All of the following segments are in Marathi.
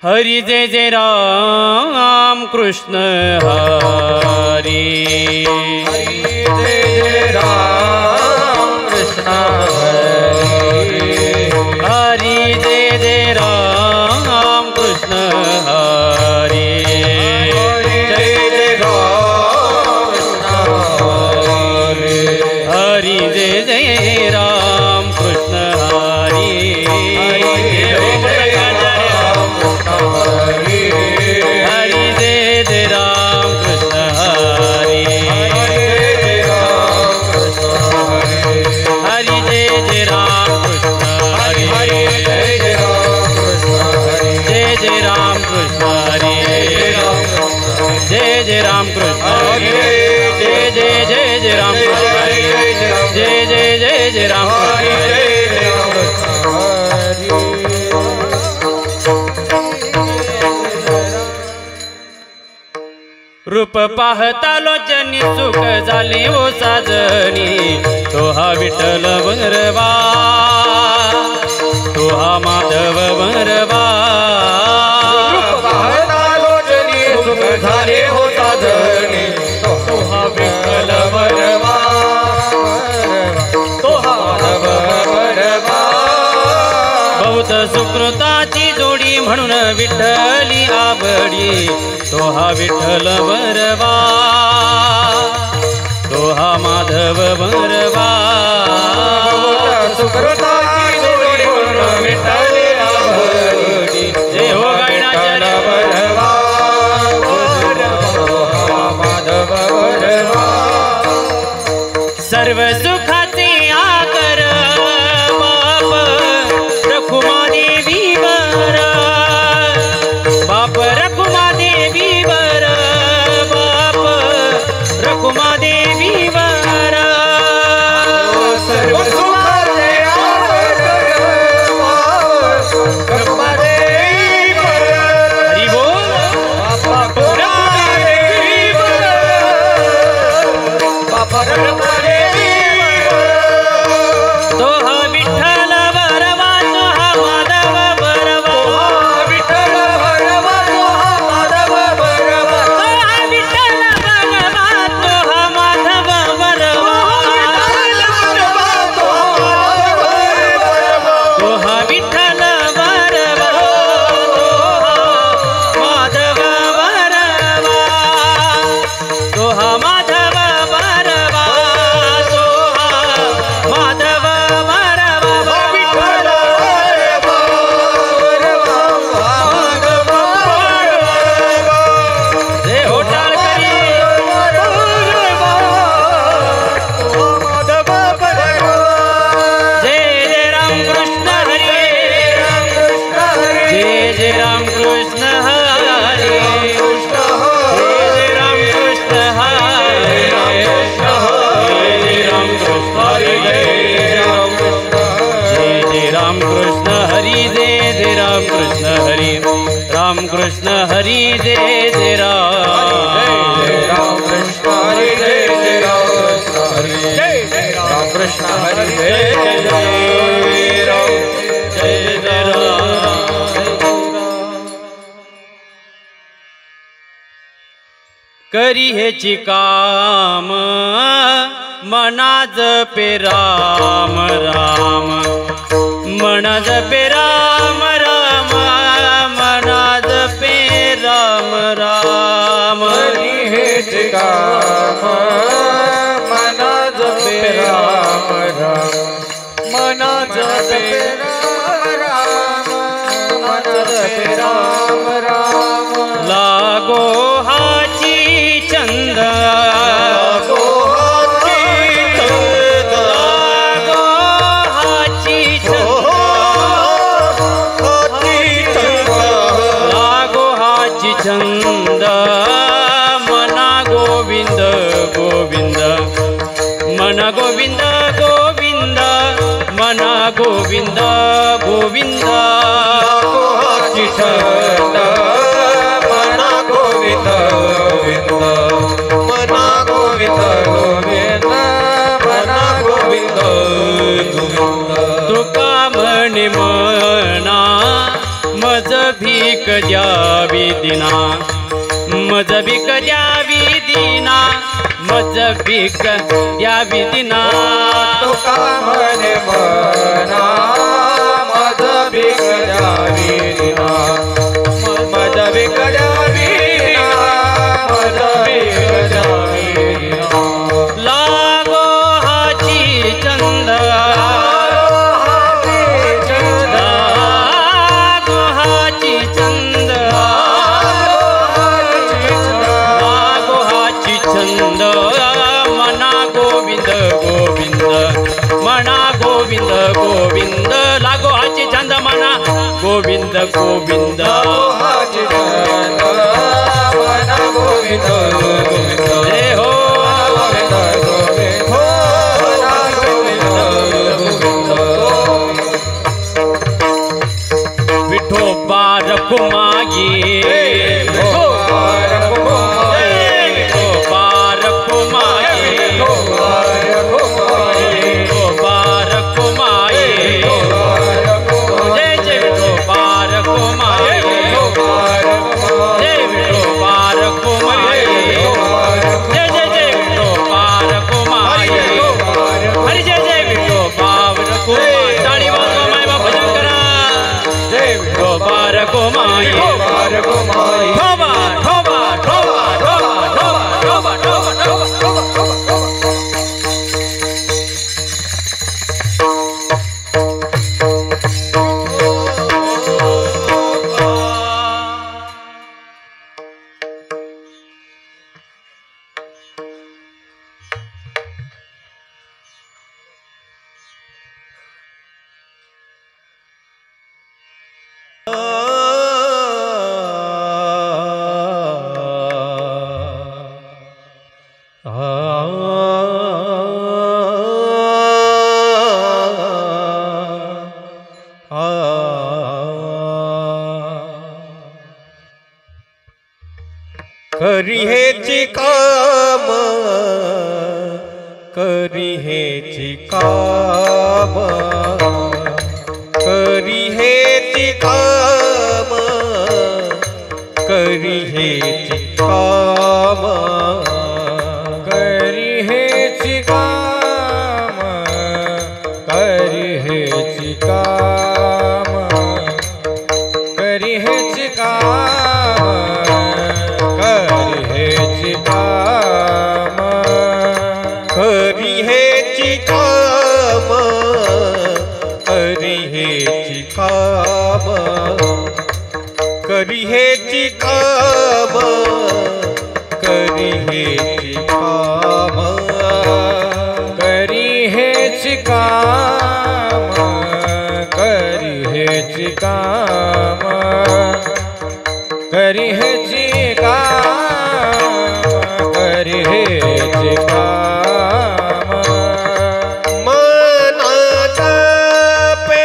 हरी जय जय राम कृष्ण हरी, हरी जय जय राम कृष्ण हरी, हरी जय जय राम कृष्ण हरी, हरी जय जय राम कृष्ण हरी, हरी जय जय राम कृष्ण हरी, हरी जय जय राम कृष्ण हरी, हरी जय जय राम कृष्ण हरी, हरी जय जय राम कृष्ण हरी, हरी जय जय राम कृष्ण हरी, जय जय राम कृष्ण हरी, जय जय राम कृष्ण हरी, जय जय राम कृष्ण हरी, जय जय राम कृष्ण हरी, रूप पाहता लोचनी सुख झाले ओ साजनी, तो हा विठ्ठल भरवा, तो हा माधव भरवा, पाहता लोचनी सुख झाले हो साजणी, तो हा विठ्ठल भरवा, तो हा माधव भरवा, बहुत सुकृताची जोडी म्हणून विठ्ठली आवडी, तो हा विठ्ठल भरवा, तो हा माधव भरवा, सुकृताची जोडी म्हणून विठ्ठली आवडी, जय हो गायनाचार्य भरवा, माधव भरवा, सर्व सुखाचे आकर बाप रखुमा देवी वर, बाप रखुमा देवी वर, बाप रखुमा देवी वर, सर्व सुखाचे हरी बोल, तो हा विठ्ठल भरवा, तो हा माधव भरवा, तो हा विठ्ठल भरवा, तो हा माधव भरवा, तो हा विठ्ठल भरवा, तो हा माधव भरवा, तो हा विठ्ठल भरवा, तो हा माधव भरवा, तो हा माधव भरवा, विठ्ठल जय हो टाळकरी, जय जय राम कृष्ण हरी, जय जय राम कृष्ण हरी, जय जय राम कृष्ण हरी, जय जय राम कृष्ण हरी, जय जय राम कृष्ण हरी, जय जय राम कृष्ण हरी, राम कृष्ण हरी, जय जय राम कृष्ण हरी, जय जय राम कृष्ण हरी, जय जय राम, जय जय राम. करी हेची काम मना जपे राम राम, मना जपे राम राम, मना जपे राम राम, हरी हेच काम मना जपे राम राम, मना जपे राम राम, मना जपे राम राम, लागो हाची चंद, लागो हाची चंद, लागो हाची चंद, हाची चंद, लागो हाची छंद, मना गोविंद गोविंद, मना गोविंद गोविंद, मना गोविंद गोविंद, लागो हाची छंद, मना गोविंद गोविंद, मना गोविंद गोविंद, मना गोविंद गोविंद, तुका म्हणे मना मज भी भीक द्यावी दिना, मज भीक द्यावी दिना, मज भीक द्यावी दिना. तुका म्हणे मना मज भीक द्यावी दिना, मज भीक द्यावी दिना, मज भीक द्यावी दिना. लागो हाची चंद, छंद मना गोविंद गोविंद, मना गोविंद गोविंद, लागो हाची छंद मना गोविंद गोविंद. हाची छंद मना गोविंद गोविंद, जय हो गोविंद गोविंद, मना गोविंद गोविंद. विठोबा रखुमाई, करी हेची काम, करी हेची काम, करी हेची काम, करी हेची काम, करी हेची काम, करी हेची काम, करी हेची काम, करी हेची काम, करी हेची काम, करी हेची काम, करी हेची काम, करी हेची काम, करी हेची काम, करी हेची काम, करी हेची काम, करी हेची काम. मनाचा पे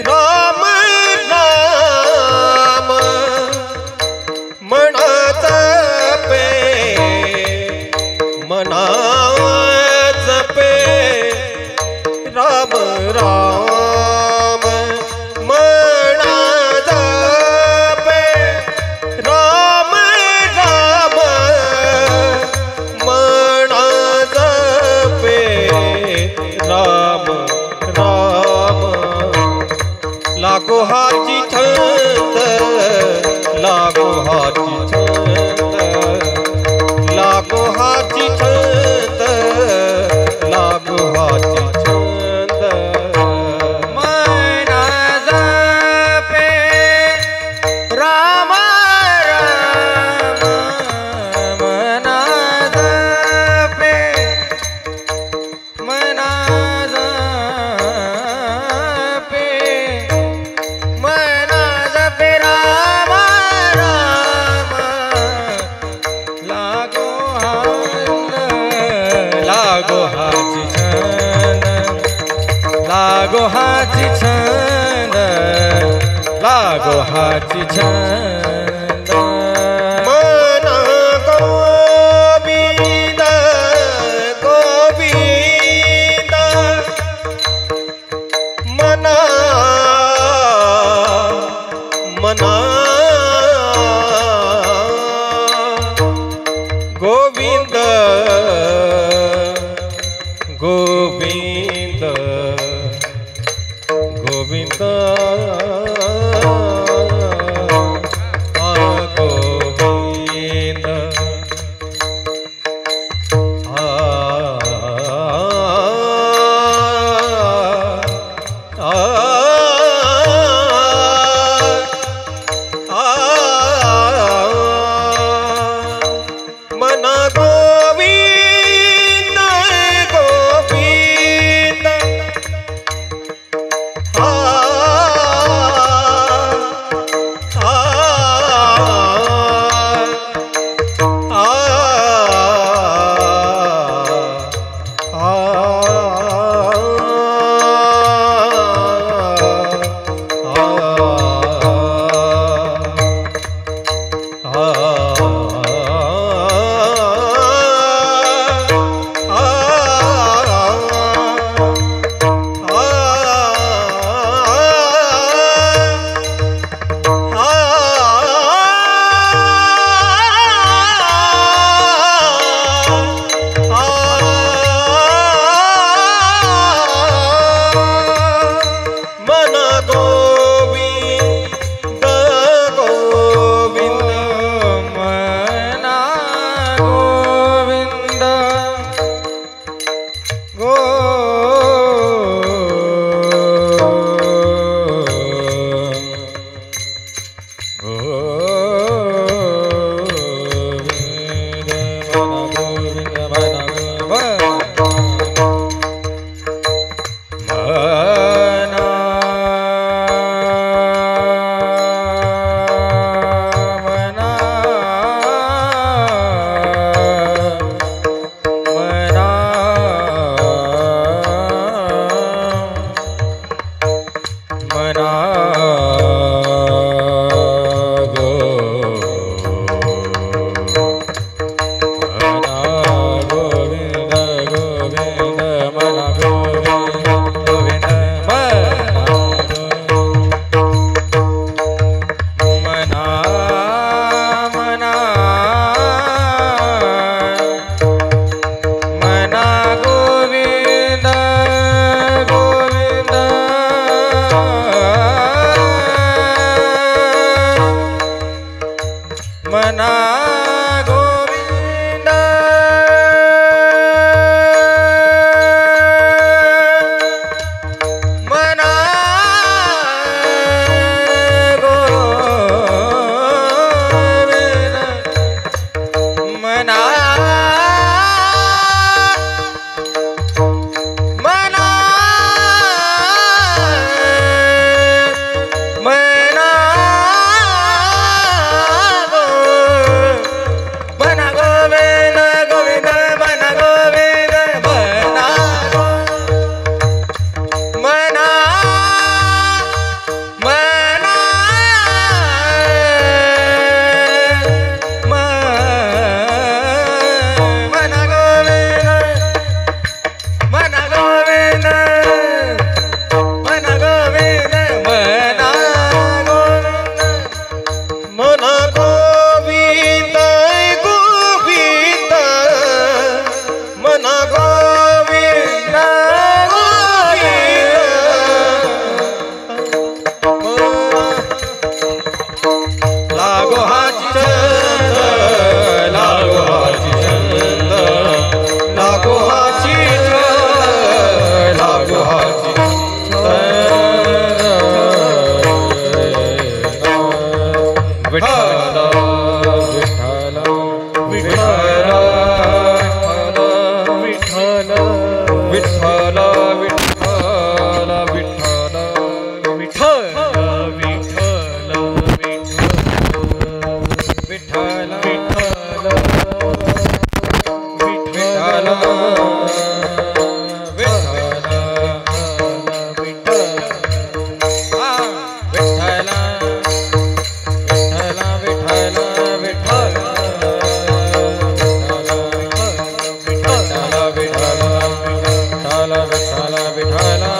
राम राम, मनाचा पे मनाचा पे राम राम, मनाचा पे राम राम, मनाचा पे राम राम. लागो हाची छंद, लागो हाची छंद, लागो हाची छंद, लागो हाची छंद. मनाचा पे राम राम, मनाचा पे मनाचा पे मनाचा पे राम राम. लागो हाची छंद, लागो हाची छंद, लागो हाची छंद. मना गोविंद गोविंद, मना मना गोविंद गोविंद गोविंद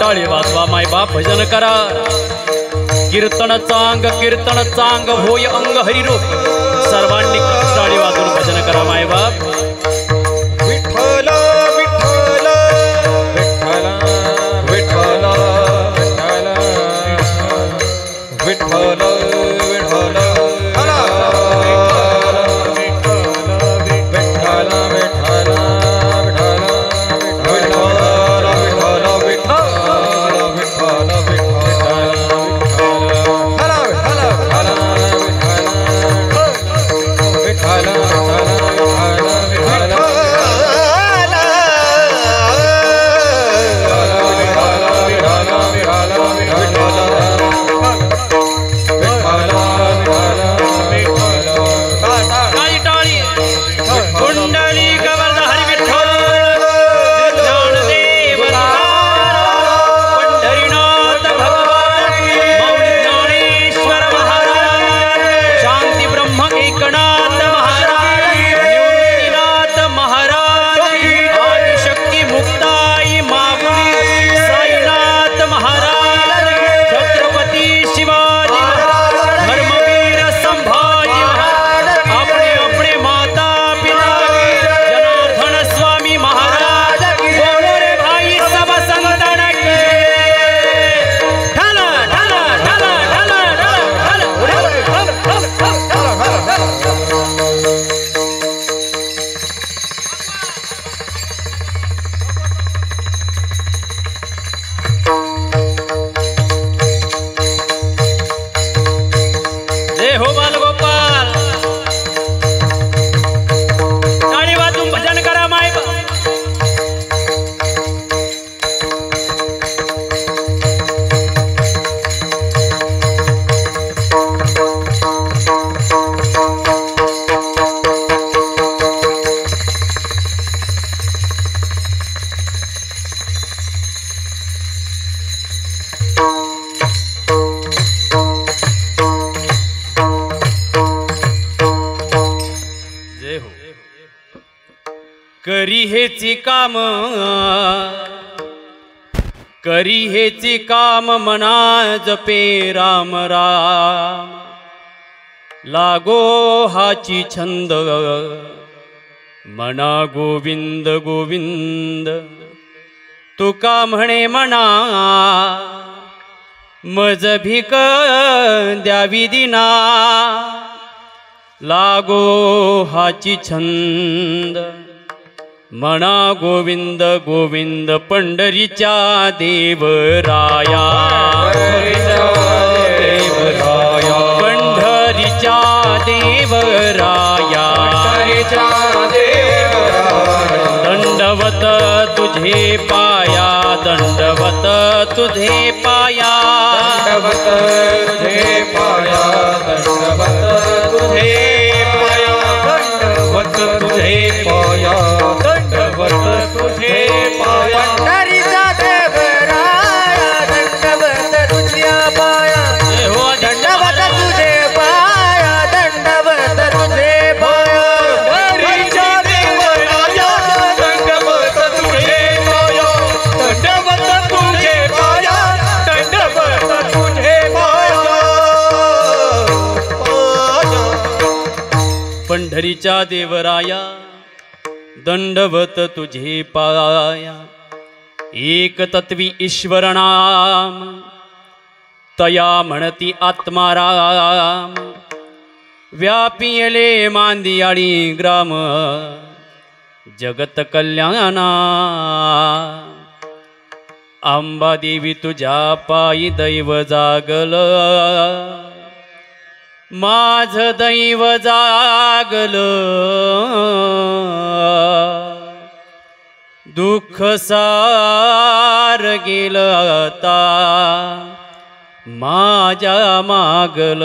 टाळी वाजवा माय बाप भजन करा. कीर्तन चांग होय अंग हरिरूप सर्वांनी टाळी वाजून भजन करा मायबाप विठ्ठल विठ्ठल विठ्ठल विठ्ठल विठ्ठल विठ्ठल करी हेची काम मना जपे राम राम लागो हाची छंद मना गोविंद गोविंद तुका म्हणे मना मज भिक द्यावी दिना लागो हाची छंद मना गोविंद गोविंद पंढरीच्या देवराया पंढरीच्या देवराया दंडवत तुझे पाया दंडवत तुझे पाया दंडवत तुझे पाया दंडवत तुझे पाया दंडवत तुझे पाया दंडवत तुझे पाया पंढरीचा देवराया दंडवत तुझ्या पाया दंडवत तुझे पाया दंडवत तुझे पाया पंढरीचा देवराया दंडवत तुझे पाया दंडवत तुझे पाया दंडवत तुझे पाया पंढरीच्या देवराया दंडवत तुझे पाया एक तत्वी ईश्वर नाम तया म्हणती आत्माराम व्यापियले मांदियाळी ग्राम जगत कल्याणा अंबा देवी तुझ्या पायी दैव जागल माझ दैव जागल दुःख सार गेल आता माझ्या मागल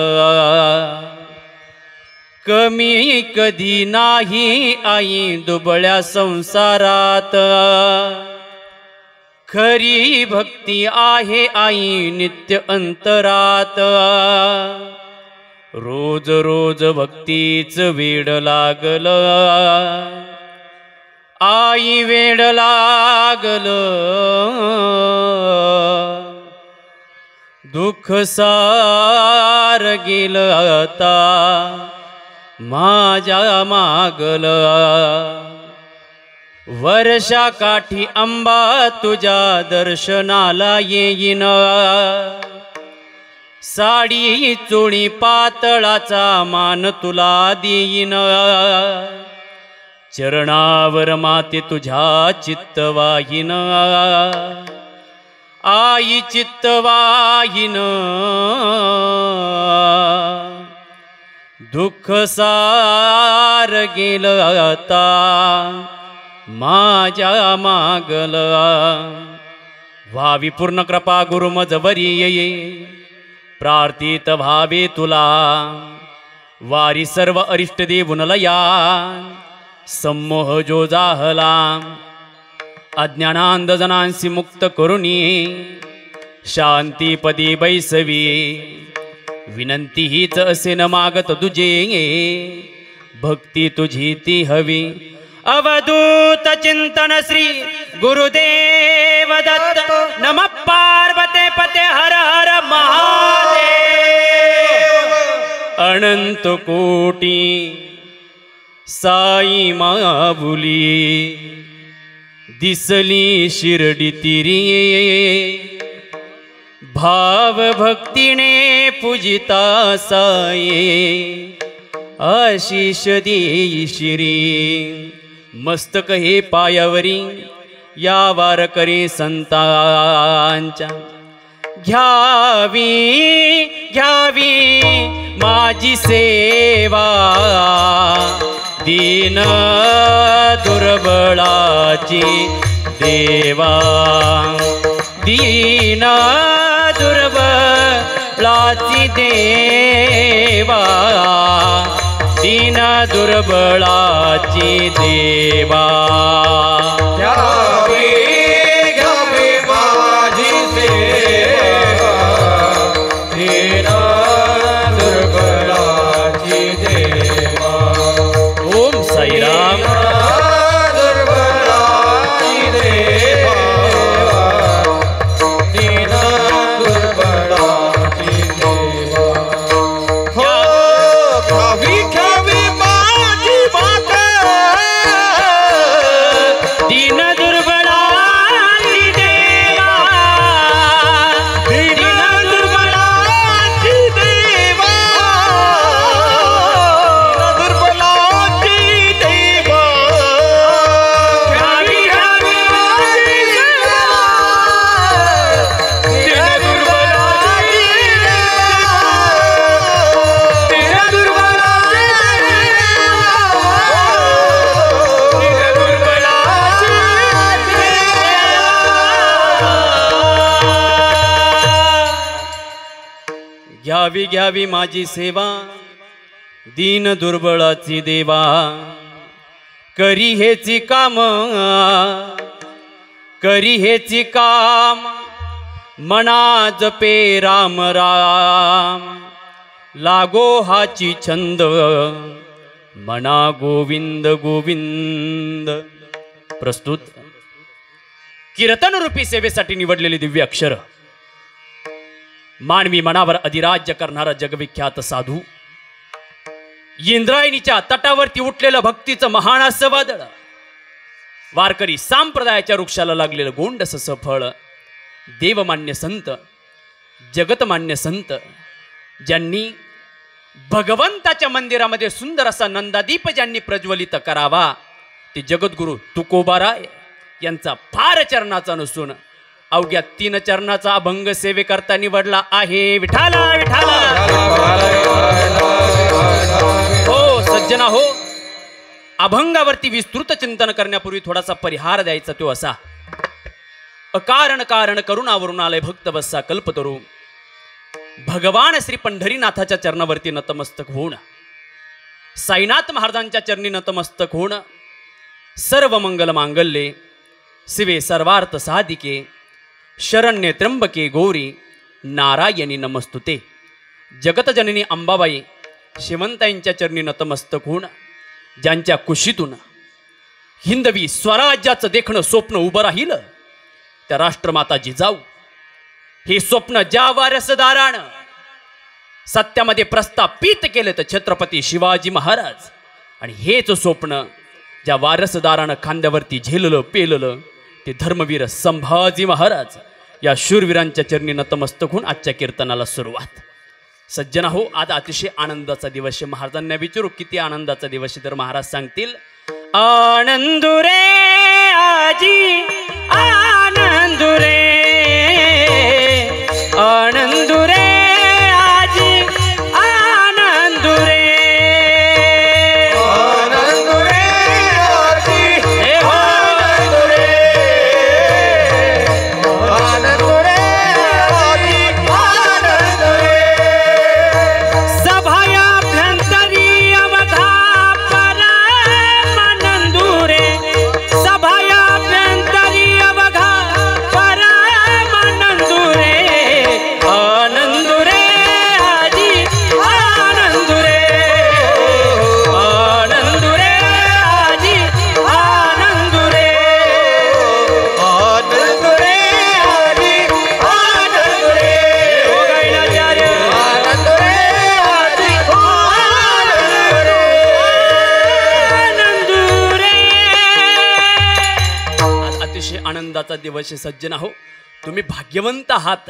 कमी कधी नाही आई दुबळ्या संसारात खरी भक्ती आहे आई नित्य अंतरात रोज रोज भक्तीच वेड लागल आई वेड लागल दुःख सार गेलं आता माझ्या मागल, वर्षा काठी अंबा तुझ्या दर्शनाला येईन, साडी चोळी पातळाचा मान तुला देईन, चरणावर माते तुझ्या चित्तवाहिन, आई चित्तवाहिन, दुःख सार गेलं आता माझ्या मागल, व्हावी पूर्ण कृपा गुरु मजवरी ये, प्रार्थित भावे तुला, वारी सर्व अरिष्ट देवुनलया, सम्मोह जो जाहला, अज्ञानांध जनांसी मुक्त करुणी, शांतीपदी बैसवी, विनंती हीच असे न मागत तुझे, भक्ती तुझी ती हवी, अवधूत चिंतन श्री गुरुदेव दत्त, नमः पार्वते पते हर हर महादेव, अनंत कोटी साई माऊली, दिसली शिर्डी तिरी, भाव भक्तीने पूजिता साई, आशीष देई शिरी, मस्तक हे पायावरी या वारकरी संतांच्या, घ्यावी घ्यावी माझी सेवा, दीन दुर्बळाची देवा, दीन दुर्बळाची देवा, दीन दुर्बळाची देवा, घ्यावी घ्यावी माझी सेवा, दीन दुर्बळाची देवा, ओम साईराम, दुर्बळाची देवा, दीन दुर्बळाची देवा, हो घ्यावी घ्यावी माझी माता, दीन दुर्बळाची देवा, दीन दुर्बळाची देवा, दुर्बळाची देवा, घ्यावी घ्यावी माझी सेवा, दीन दुर्बळाची देवा, दीन दुर्बळाची घ्यावी घ्यावी माझी सेवा, दीन दुर्बळाची देवा, करी हेची काम, करी हेची काम, मना जपे राम राम, लागो हाची छंद, मना गोविंद गोविंद. प्रस्तुत कीर्तन रूपी सेवेसाठी निवडलेली दिव्य अक्षर, मानवी मनावर अधिराज्य करणारा जगविख्यात साधू, इंद्रायणीच्या तटावरती उठलेलं भक्तीचं महान असं वादळ, वारकरी संप्रदायाच्या वृक्षाला लागलेलं गोंडस असं फळ, देवमान्य संत, जगतमान्य संत, ज्यांनी भगवंताच्या मंदिरामध्ये सुंदर असा नंदादीप ज्यांनी प्रज्वलित करावा, ते जगद्गुरु तुकोबाराय यांचा फार चरणाचा नसून अवघ्या 3 चरणाचा अभंग सेवेकरता निवडला आहे. विठाला विठाला. हो सज्जना हो, अभंगावरती विस्तृत चिंतन करण्यापूर्वी थोडासा परिहार द्यायचा तो असा, अकारण कारण करुणावरून आलय भक्त बस्सा कल्पतरू, भगवान श्री पंढरीनाथाच्या चरणावरती नतमस्तक होऊन, साईनाथ महाराजांच्या चरणी नतमस्तक होऊन, सर्व मंगल मांगल्ये शिवे सर्वार्थ साधिके, शरण्ये त्र्यंबके गौरी नारायणी नमस्तुते. जगतजननी अंबाबाई शिवंताईंच्या चरणी नतमस्तक होऊन, ज्यांच्या कुशीतून हिंदवी स्वराज्याचं देखणं स्वप्न उभं राहिलं, त्या राष्ट्रमाता जिजाऊ हे स्वप्न ज्या वारसदारानं सत्यामध्ये प्रस्थापित केलं तर छत्रपती शिवाजी महाराज, आणि हेच स्वप्न ज्या वारसदारानं खांद्यावरती झेललं पेललं ते धर्मवीर संभाजी महाराज. या शूरवीरांच्या चरणी नतमस्तक होऊन आजच्या कीर्तनाला सुरुवात. सज्जना हो, आज अतिशय आनंदाचा दिवस आहे. महाराजांना विचारू किती आनंदाचा दिवस आहे, तर महाराज सांगतील आनंदुरे आजी आनंदुरे आनंदुरे आजी आनंदुरे आनंदुरे आजी हे हो आनंदुरे आनंदुरे आजी आनंदुरे सभायाभ्यंतरी अवधा परमानंदुरे सभायाभ्यंतरी अवघा परमानंदुरे आनंदुरे आजी आनंदुरे आनंदुरे आजी आनंदुरे आनंदुरे आजी आनंदुरे हो गैलाचार्य आनंदुरे आजी आनंदुरे आनंदुरे. आज अतिशय आनंदाचा दिवस आहे सज्जना हो. तुम्ही भाग्यवंत आहात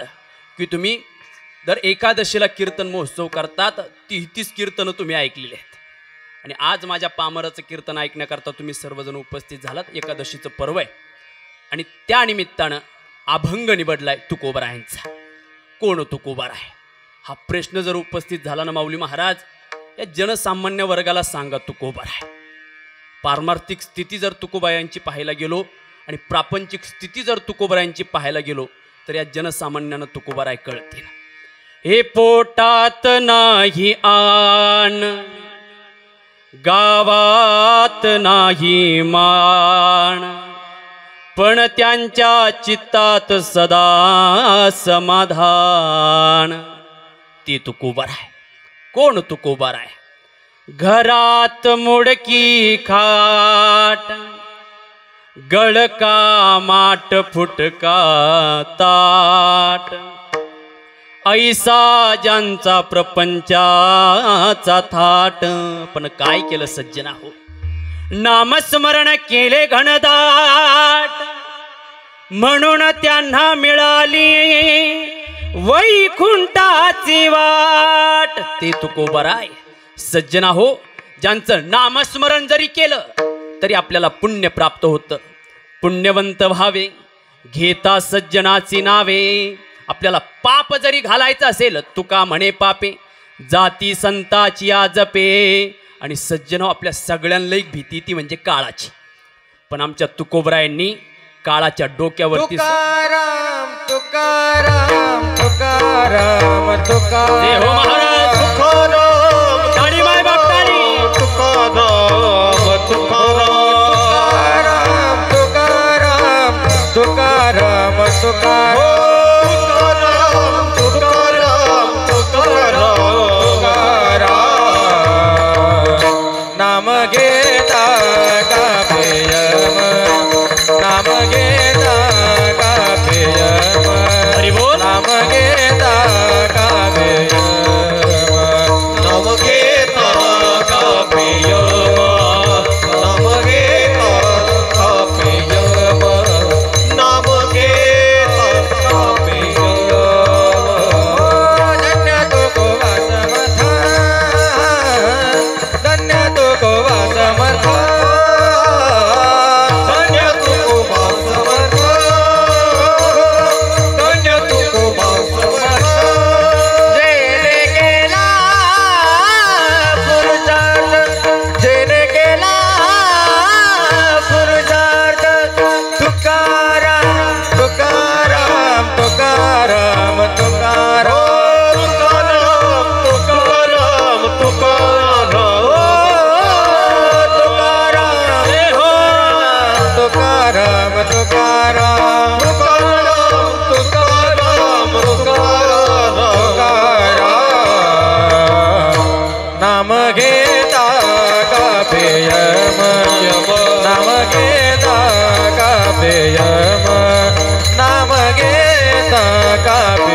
की तुम्ही दर एकादशीला कीर्तन महोत्सव करतात. 33 कीर्तनं तुम्ही ऐकलेली आहेत, आणि आज माझ्या पामराचं कीर्तन ऐकण्याकरता तुम्ही सर्वजण उपस्थित झालात. एकादशीचं पर्व आहे आणि त्या निमित्तानं अभंग निवडलाय तुकोबरायांचा. कोण तुकोबार आहे हा प्रश्न जर उपस्थित झाला ना माऊली महाराज, या जनसामान्य वर्गाला सांगा तुकोबार आहे. पारमार्थिक स्थिती जर तुकोबायांची पाहायला गेलो आणि प्रापंचिक स्थिती जर तुकोबारायांची पाहायला गेलो तर या जनसामान्यानं तुकोबाराय कळतील. हे पोटात नाही आण गावात नाही मान, पण त्यांच्या चित्तात सदा समाधान. ते तुकोबार आहे. कोण तुकोबार आहे? घरात मुडकी खाट गळका माट फुटका ताट, ऐसा ज्यांचा प्रपंचाचा थाट. पण काय केलं सज्जना हो? नामस्मरण केले घनदाट, म्हणून त्यांना मिळाली वैकुंठाची वाट. ते तुकोबार आहे सज्जना हो. ज्यांचं नामस्मरण जरी केलं तरी आपल्याला पुण्य प्राप्त होतं. पुण्यवंत व्हावे घेता सज्जनाची नावे. आपल्याला पाप जरी घालायचं असेल तुका म्हणे पापे, जाती संताची आजपे. आणि सज्जन आपल्या सगळ्यांना एक भीती ती म्हणजे काळाची. पण आमच्या तुकोबरायांनी काळाच्या डोक्यावरती तुकाराम तुकाराम तुकाराम तुकाराम. जय हो महाराज. तुकाराम टाळी माय बाप टाळी. तुकाराम तुकाराम तुकाराम तुकाराम तुकाराम तुकाराम तुकाराम तुकाराम नाम घेता कापेयम नाम घेता कापेयम हरी बोल. नाम घेता कापेयम नाम घेता कापेयम नाम घेता कापेयम नाम घेता कापेयम. धन्य तो गोवा समर्था धन्य तो गोवा समर्था धन्य तुकोबा समर्थ धन्य तुकोबा समर्थ. जेने केला पुरुषार्थ जेने केला पुरुषार्थ तुकाराम तुकाराम तुकाराम तुकाराम तुकाराम तुकाराम तुकाराम जय हो. तुकाराम तुकाराम तुकाराम तुकाराम. नाम घेता कापेयम नाम घेता कापेयम नाम घेता कापेयम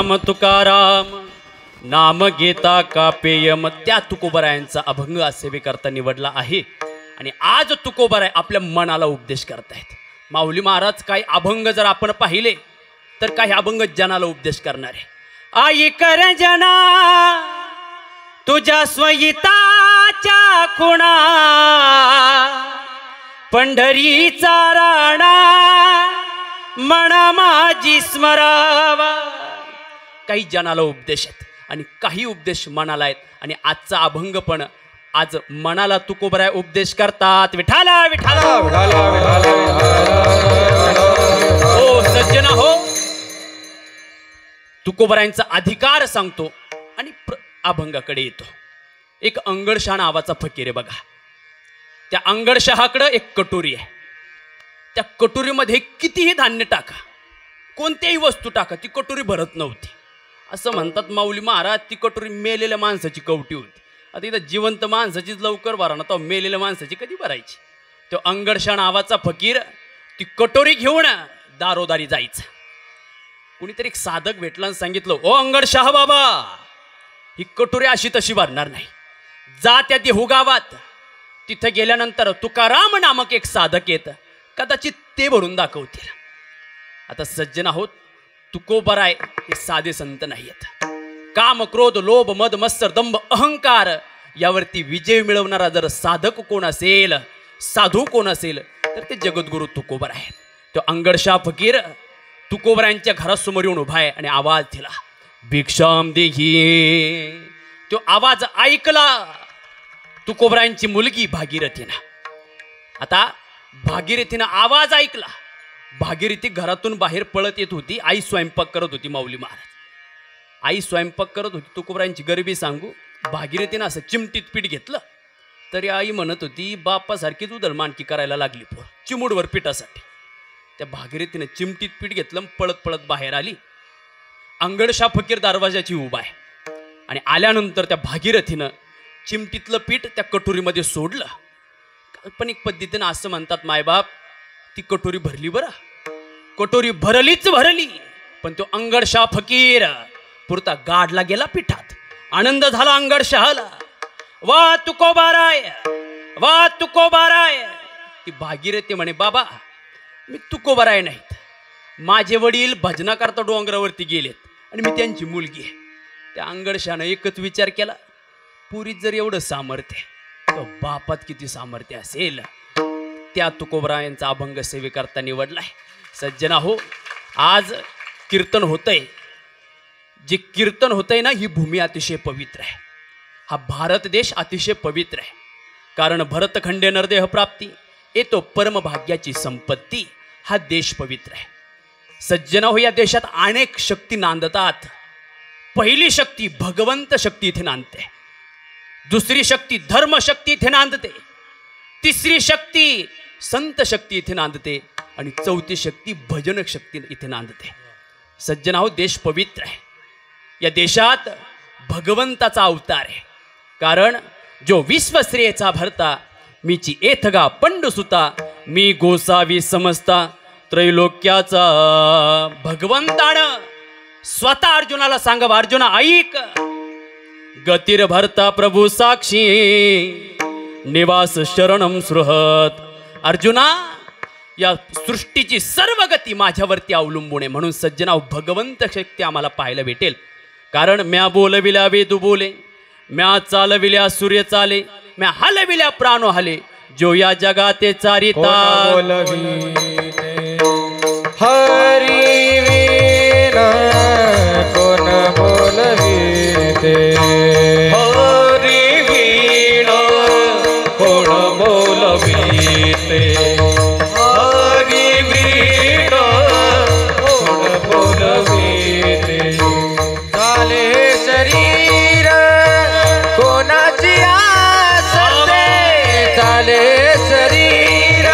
तुकाराम तुकाराम नाम घेता का पेयम, त्या तुकोबरायांचा अभंग आज सेवेकरता निवडला आहे. आणि आज तुकोबराय आपल्या मनाला उपदेश करतायत. माऊली महाराज काही अभंग जर आपण पाहिले तर काही अभंग जनाला उपदेश करणार आहे. आई कर जना तुझ्या स्वयिताच्या खुणा, पंढरीचा राणा मना माझी स्मरावा. काही जनाला उपदेश आहेत आणि काही उपदेश मनाला आहेत. आणि आजचा अभंग पण आज मनाला तुकोबराय उपदेश करतात. विठाला विठाला हो सज्जना हो. तुकोबरायांचा अधिकार सांगतो आणि अभंगाकडे येतो. एक अंगडशहा नावाचा फकीर आहे बघा. त्या अंगडशहाकडं एक कटोरी आहे. त्या कटोरीमध्ये कितीही धान्य टाका, कोणत्याही वस्तू टाका, ती कटोरी भरत नव्हती. असं म्हणतात माऊली महाराज ती कटोरी मेलेल्या माणसाची कवटी होती. आता इथं जिवंत माणसाचीच लवकर भरा ना, तो मेलेल्या माणसाची कधी भरायची. तो अंगडशहा नावाचा फकीर ती कटोरी घेऊन दारोदारी जायचा. कुणीतरी एक साधक भेटला आणि सांगितलं, ओ अंगडशहा बाबा, ही कटोरी अशी तशी भरणार नाही, जा त्या देहू गावात, तिथं गेल्यानंतर तुकाराम नामक एक साधक येत, कदाचित ते भरून दाखवतील. आता सज्जन आहोत, तुकोबराय हे साधे संत नाही आहेत. काम क्रोध लोभ मद मत्सर दंभ अहंकार यावरती विजय मिळवणारा जर साधक कोण असेल, साधू कोण असेल, तर ते जगद्गुरु तुकोबराय आहेत. तो अंगडशहा फकीर तुकोबरायांच्या घरासमोर येऊन उभा आहे आणि आवाज दिला, भिक्षाम देही. तो आवाज ऐकला तुकोबरायांची मुलगी भागीरथीनं. आता भागीरथीनं आवाज ऐकला. भागीरथी घरातून बाहेर पळत येत होती. आई स्वयंपाक करत होती. माऊली महाराज आई स्वयंपाक करत होती. तुकोबरायांची गरिबी सांगू, भागीरथीनं असं चिमटीत पीठ घेतलं तरी आई म्हणत होती, बापासारखीच उदळमानकी करायला लागली पोर चिमुडवर पिठासाठी. त्या भागीरथीनं चिमटीत पीठ घेतलं, पळत पळत बाहेर आली. अंगडशहा फकीर दरवाजाची उभा आहे आणि आल्यानंतर त्या भागीरथीनं चिमटीतलं पीठ त्या कटोरीमध्ये सोडलं. काल्पनिक पद्धतीनं असं म्हणतात मायबाप, ती कटोरी भरली बरं, कटोरी भरलीच भरली, पण तो अंगडशहा फकीर पुरता गाडला गेला पिठात. आनंद झाला अंगडशहाला. वा तुकोबाराय, वा तुकोबाराय. ती भागीरथी म्हणे, बाबा मी तुकोबराय नाहीत, माझे वडील भजनाकरता डोंगरावरती गेलेत आणि मी त्यांची मुलगी आहे. त्या अंगडशहानं एकच विचार केला, पुरीत जर एवढं सामर्थ्य तर बापात किती सामर्थ्य असेल. त्या तुकोबरायांचा अभंग सेवेकरता निवडलाय. सज्जना हो, आज कीर्तन होतंय. जे कीर्तन होतंय ना, ही भूमी अतिशय पवित्र आहे. हा भारत देश अतिशय पवित्र आहे. कारण भरतखंडे नरदेह प्राप्ती येतो परमभाग्याची संपत्ती. हा देश पवित्र आहे. सज्जना हो, या देशात अनेक शक्ती नांदतात. पहिली शक्ती भगवंत शक्ती इथे नांदते. दुसरी शक्ती धर्मशक्ती इथे नांदते. तिसरी शक्ती संत शक्ती इथे नांदते आणि चौथी शक्ती भजन शक्ती इथे नांदते. सज्जना हो, देश पवित्र आहे. या देशात भगवंताचा अवतार आहे. कारण जो विश्वश्रेयचा भरता मीची एथगा पंडुसुता, मी गोसावी समजता त्रैलोक्याचा. भगवंतानं स्वतः अर्जुनाला सांगावं, अर्जुना ऐक, गतीर भरता प्रभू साक्षी निवास शरणम सृहत. अर्जुना, या सृष्टीची सर्व गती माझ्यावरती अवलंबून आहे. म्हणून सज्जना भगवंत शक्ती आम्हाला पाहायला भेटेल. कारण म्या बोलविल्या वेदू बोले, म्या चालविल्या सूर्य चाले, म्या हलविल्या प्राणो हले, जो या जगाते चारिता. हरी वीणा कोण बोलवीते, हरी वीणा कोण बोलवीते, हरी वीणा कोण बोलवीते. चाले शरीर कोणाची आसते, चाले शरीर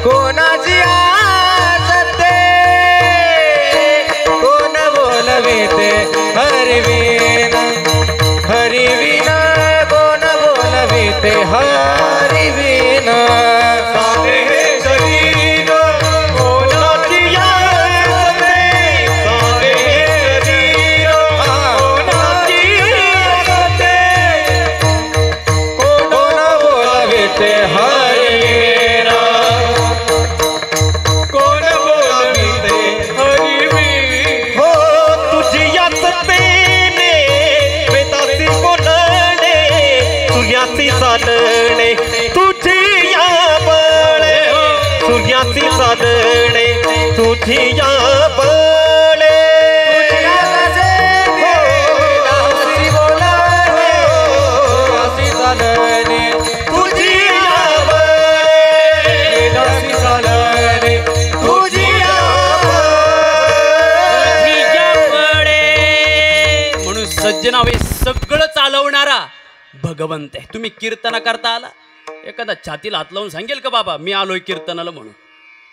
कोणाची आसते, कोण बोलविते हरी वीणा, हरी वीणा कोण बोलविते हरी वीणा. चाले शरीर कोणाची आसते, चाले साधणे तुझी या बळे सूर्याची साधणे तुझी या बळे सज्जनावे सगळं चालवणारा भगवंत आहे. तुम्ही कीर्तन करता आला, एखादा छातीला हात लावून सांगेल का बाबा मी आलोय कीर्तनाला म्हणून?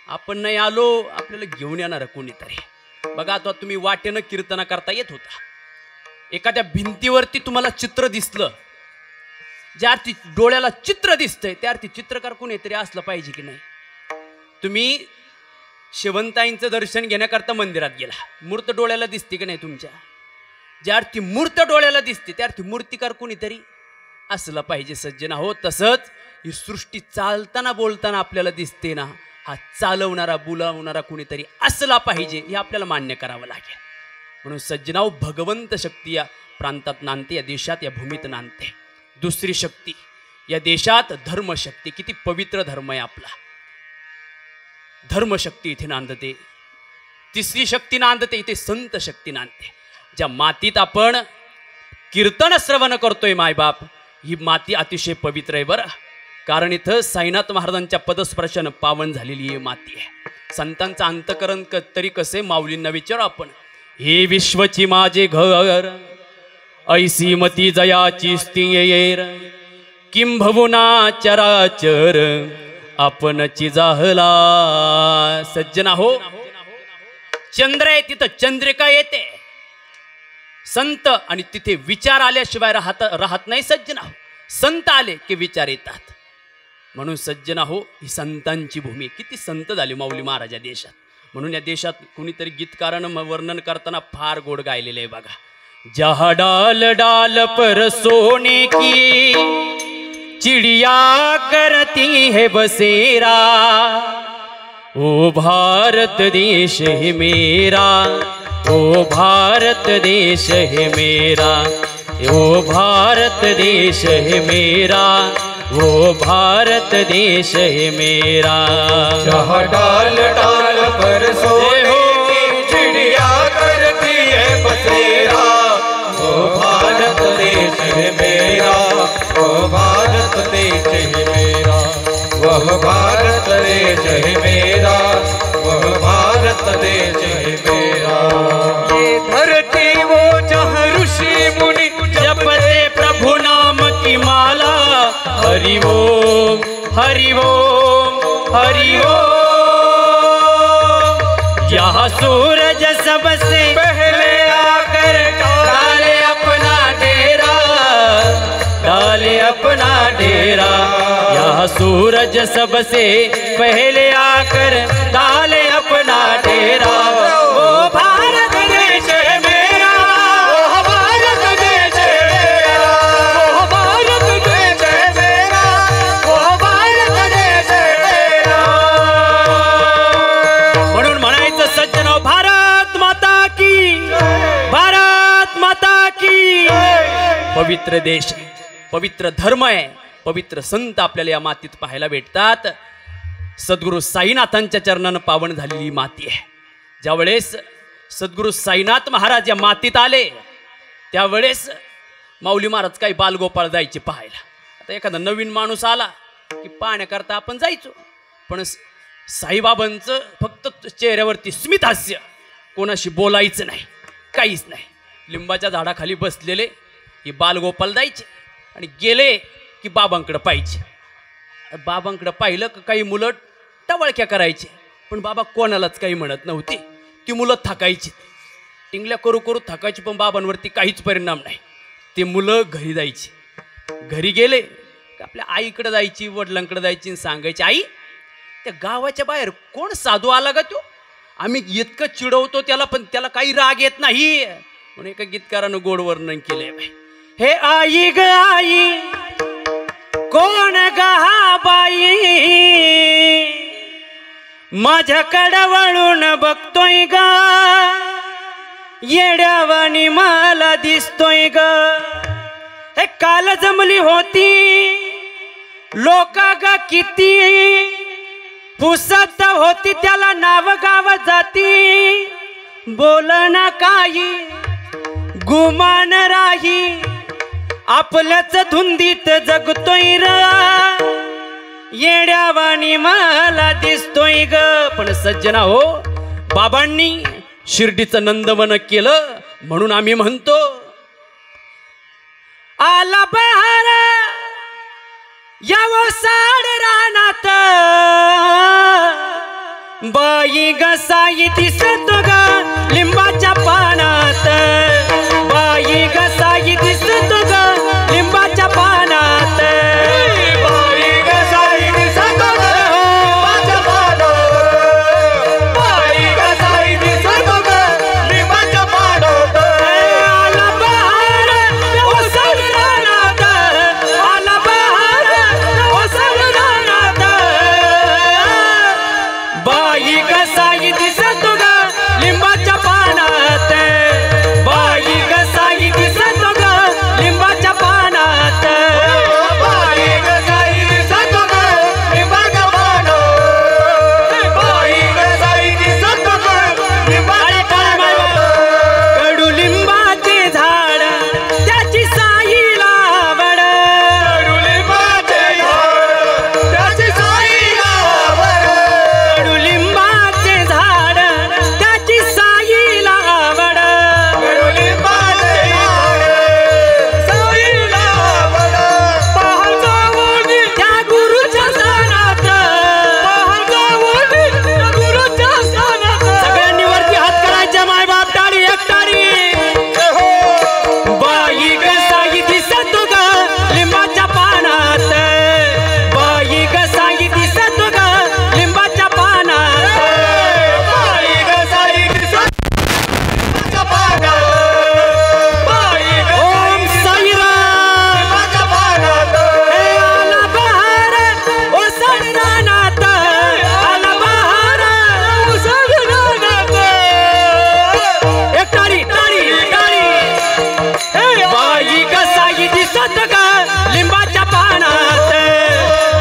आपण नाही आलो, आपल्याला घेऊन येणार कोणीतरी. बघा आता तुम्ही वाटेनं कीर्तन करता येत होता, एखाद्या भिंतीवरती तुम्हाला चित्र दिसलं, ज्या अर्थी डोळ्याला चित्र दिसतंय त्या अर्थी चित्रकार कोणीतरी असलं पाहिजे की नाही? तुम्ही शेवंताईंचं दर्शन घेण्याकरता मंदिरात गेला, मूर्त डोळ्याला दिसते की नाही तुमच्या? ज्या अर्थी मूर्त डोळ्याला दिसते त्या अर्थी मूर्तिकार कोणीतरी असलं पाहिजे सज्जना हो. तसंच ही सृष्टी चालताना बोलताना आपल्याला दिसते ना, हा चालवणारा बोलावणारा कोणीतरी असला पाहिजे, हे आपल्याला मान्य करावं लागेल. म्हणून सज्जनाव भगवंत शक्ती या प्रांतात नांदते, या देशात या भूमीत नांदते. दुसरी शक्ती या देशात धर्मशक्ती, किती पवित्र धर्म आहे आपला, धर्मशक्ती इथे नांदते. तिसरी शक्ती नांदते इथे संत शक्ती नांदते. ज्या मातीत आपण कीर्तन श्रवण करतोय मायबाप, ही माती अतिशय पवित्र आहे बरं, कारण इथं साईनाथ महाराजांच्या पदस्पर्शानं पावन झालेली ही माती आहे. संतांचं अंतकरण तरी कसे माऊलींना विचारू आपण. हे विश्वची माझे घर, ऐसी मती जयाची स्थिर, किंभवुना चराचर आपणची जाहला. सज्जना हो, चंद्र आहे तिथं चंद्रिका येते, संत आणि तिथे विचार आल्याशिवाय राहत नाही सज्जना हो. संत आले की विचार येतात. म्हणून सज्जना हो, ही संतांची भूमी, किती संत झाले माऊली महाराज या देशात. म्हणून या देशात कुणीतरी गीतकारानं वर्णन करताना फार गोड गायलेलं आहे बघा. जहा डाल डाल पर सोने की चिड़िया करती है बसेरा, ओ भारत देश है मेरा, ओ भारत देश है मेरा, ओ भारत देश है मेरा, ओ भारत देश है मेरा. जहाँ डाल डाल पर सोने की चिड़िया करती है बसेरा, ओ भारत देश है मेरा, ओ भारत देश है मेरा, वह भारत देश है मेरा, वह भारत देश है मेरा. ये धरती वो जहाँ ऋषि मुनि जपते प्रभु नाम की माला, हरि ओम हरि ओम हरि ओम. यहाँ सूरज सबसे पहले आकर डाले अपना डेरा, डाले अपना डेरा. यहाँ सूरज सबसे पहले आकर डाले अपना डेरा. ओ भारत देश है मेरा, ओ भारत देश है मेरा, ओ भारत देश है मेरा, ओ भारत देश है मेरा. म्हणून म्हणायचं सज्जनो, भारत माता की, भारत माता की. पवित्र देश आहे, पवित्र धर्म आहे, पवित्र संत आपल्याला या मातीत पाहायला भेटतात. सद्गुरू साईनाथांच्या चरणानं पावन झालेली माती आहे. ज्यावेळेस सद्गुरू साईनाथ महाराज या मातीत आले त्यावेळेस माऊली महाराज काही बालगोपाळ जायचे पाहायला. आता एखादा नवीन माणूस आला की पाहण्याकरता आपण जायचो, पण साईबाबांचं फक्त चेहऱ्यावरती स्मित हास्य, कोणाशी बोलायचं नाही, काहीच नाही. लिंबाच्या झाडाखाली बसलेले हे बालगोपाल जायचे आणि गेले की बाबांकडं पाहिजे. बाबांकडं पाहिलं की काही मुलं टवळक्या करायचे, पण बाबा कोणालाच काही म्हणत नव्हते. ती मुलं थकायची, टिंगल्या करू करू थकायची, पण बाबांवरती काहीच परिणाम नाही. ते मुलं घरी जायची, घरी गेले की आपल्या आईकडे जायची, वडिलांकडे जायची आणि सांगायची, आई त्या गावाच्या बाहेर कोण साधू आला का तो, आम्ही इतकं चिडवतो त्याला पण त्याला काही राग येत नाही. म्हणून एका गीतकारानं गोड वर्णन केलंय. हे आई ग आई कोण गहा बाई, माझ्याकडं वळून बघतोय ग, येड्यावानी मला दिसतोय ग. हे काल जमली होती लोक ग किती पुसत होती त्याला नाव गाव जाती बोलना काही गुमान राही आपल्याच धुंदीत जगतोय र येड्यावानी मला दिसतोय ग पण सज्जना हो बाबांनी शिर्डीचं नंदवन केलं म्हणून आम्ही म्हणतो आला बहार यावो साड रानात बाई गसाई दिसतो ग लिंबाच्या पानात बाई गसाई दिसतो ग लिंबाच्या पानात बाई गसाई दिसतो ग लिंबाच्या पानात बाई गसाई दिसतो ग लिंबाच्या पानात आला बहार ओसड रानात आला बहार ओसड रानात बाई गसाई दिसतो ग लिंबाच्या पानात बाई गसाई दिसतो ग लिंबाच्या पानात बाई गसाई दिसतो ग लिंबाच्या पानात बाई गसाई दिसतो ग लिंबाच्या पानात कडू लिंबाचे झाड त्याची साई लावड कडुलिंबाचे झाड त्याची साई लावड कडू लिंबाचे झाड त्याची साई लावड कडुलिंबाचे झाड साई लावड पहाजावनी त्या गुरुच्या स्थानात पहाजावनी गुरुच्या स्थानात सगळ्यांनी वरती हात करायचे मायबाप टाळी एक टाळी बाई गसाई दिसतो ग लिंबाच्या पानात बाई गसाई दिसतो ग लिंबाच्या पानात बाई गसाई दिसतो पानात बाई ओम साईराम लिंबाच्या पानात हे आला बहार ओसड रानात आला बहार ओसड रानात एक टाळी टाळी टाळी बाई गसाई दिसत ग लिंबाच्या पानात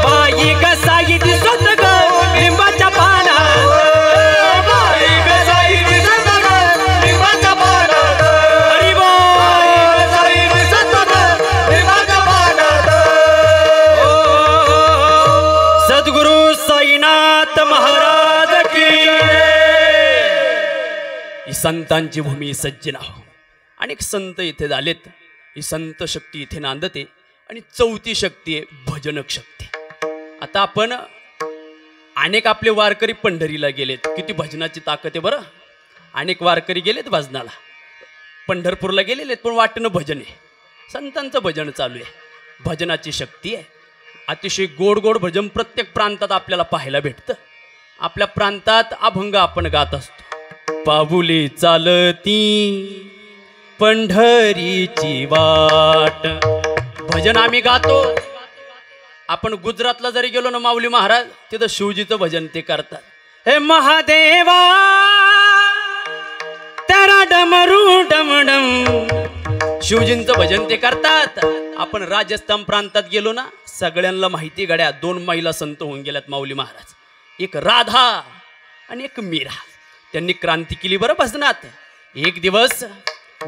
बाई गसाई दिसत ग लिंबाच्या पानात बाई गसाई दिसतो ग लिंबाच्या पानात हरी बोल गसाई दिसतो ग लिंबाच्या पानात सद्गुरु साईनाथ महाराज की ही संतांची भूमी सज्जन आहो अनेक संत इथे झालेत ही संत शक्ती इथे नांदते आणि चौथी शक्ती आहे भजनक शक्ती आता आपण अनेक आपले वारकरी पंढरीला गेलेत किती भजनाची ताकद आहे बरं अनेक वारकरी गेलेत भजनाला पंढरपूरला गेलेले पण वाटणं भजन आहे संतांचं भजन चालू आहे भजनाची शक्ती आहे अतिशय गोड गोड भजन प्रत्येक प्रांतात आपल्याला पाहायला भेटतं आपल्या प्रांतात अभंग आपण गात असतो पाऊले चालती पंढरीची वाट भजन आम्ही गातो आपण गुजरातला जरी गेलो ना माऊली महाराज तिथं शिवजीचं भजन ते करतात हे महादेवा तेरा डमरू डमडम शिवजींचं भजन ते करतात आपण राजस्थान प्रांतात गेलो ना सगळ्यांना माहिती गड्या दोन महिला संत होऊन गेल्यात माऊली महाराज एक राधा आणि एक मीरा त्यांनी क्रांती केली बरं भजनात एक दिवस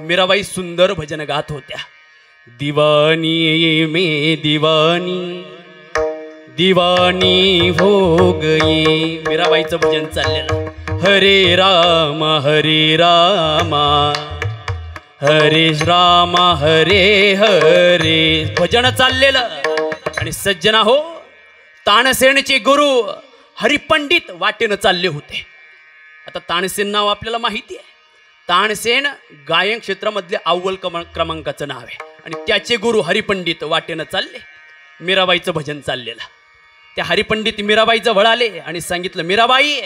मीराबाई सुंदर भजन गात होत्या दीवानी में दीवानी दीवानी हो गई मीराबाईचं भजन चाललेलं हरे राम हरे राम हरे हरे भजन चाललेलं आणि सज्जना हो तानसेनचे गुरु हरिपंडित वाटेनं चालले होते आता तानसेन नाव आपल्याला माहिती आहे तानसेन गायन क्षेत्रामधले अव्वल क्रमांकाचं नाव आहे आणि त्याचे गुरु हरिपंडित वाटेनं चालले मीराबाईचं भजन चाललेलं त्या हरिपंडित मीराबाई जवळ आले आणि सांगितलं मीराबाई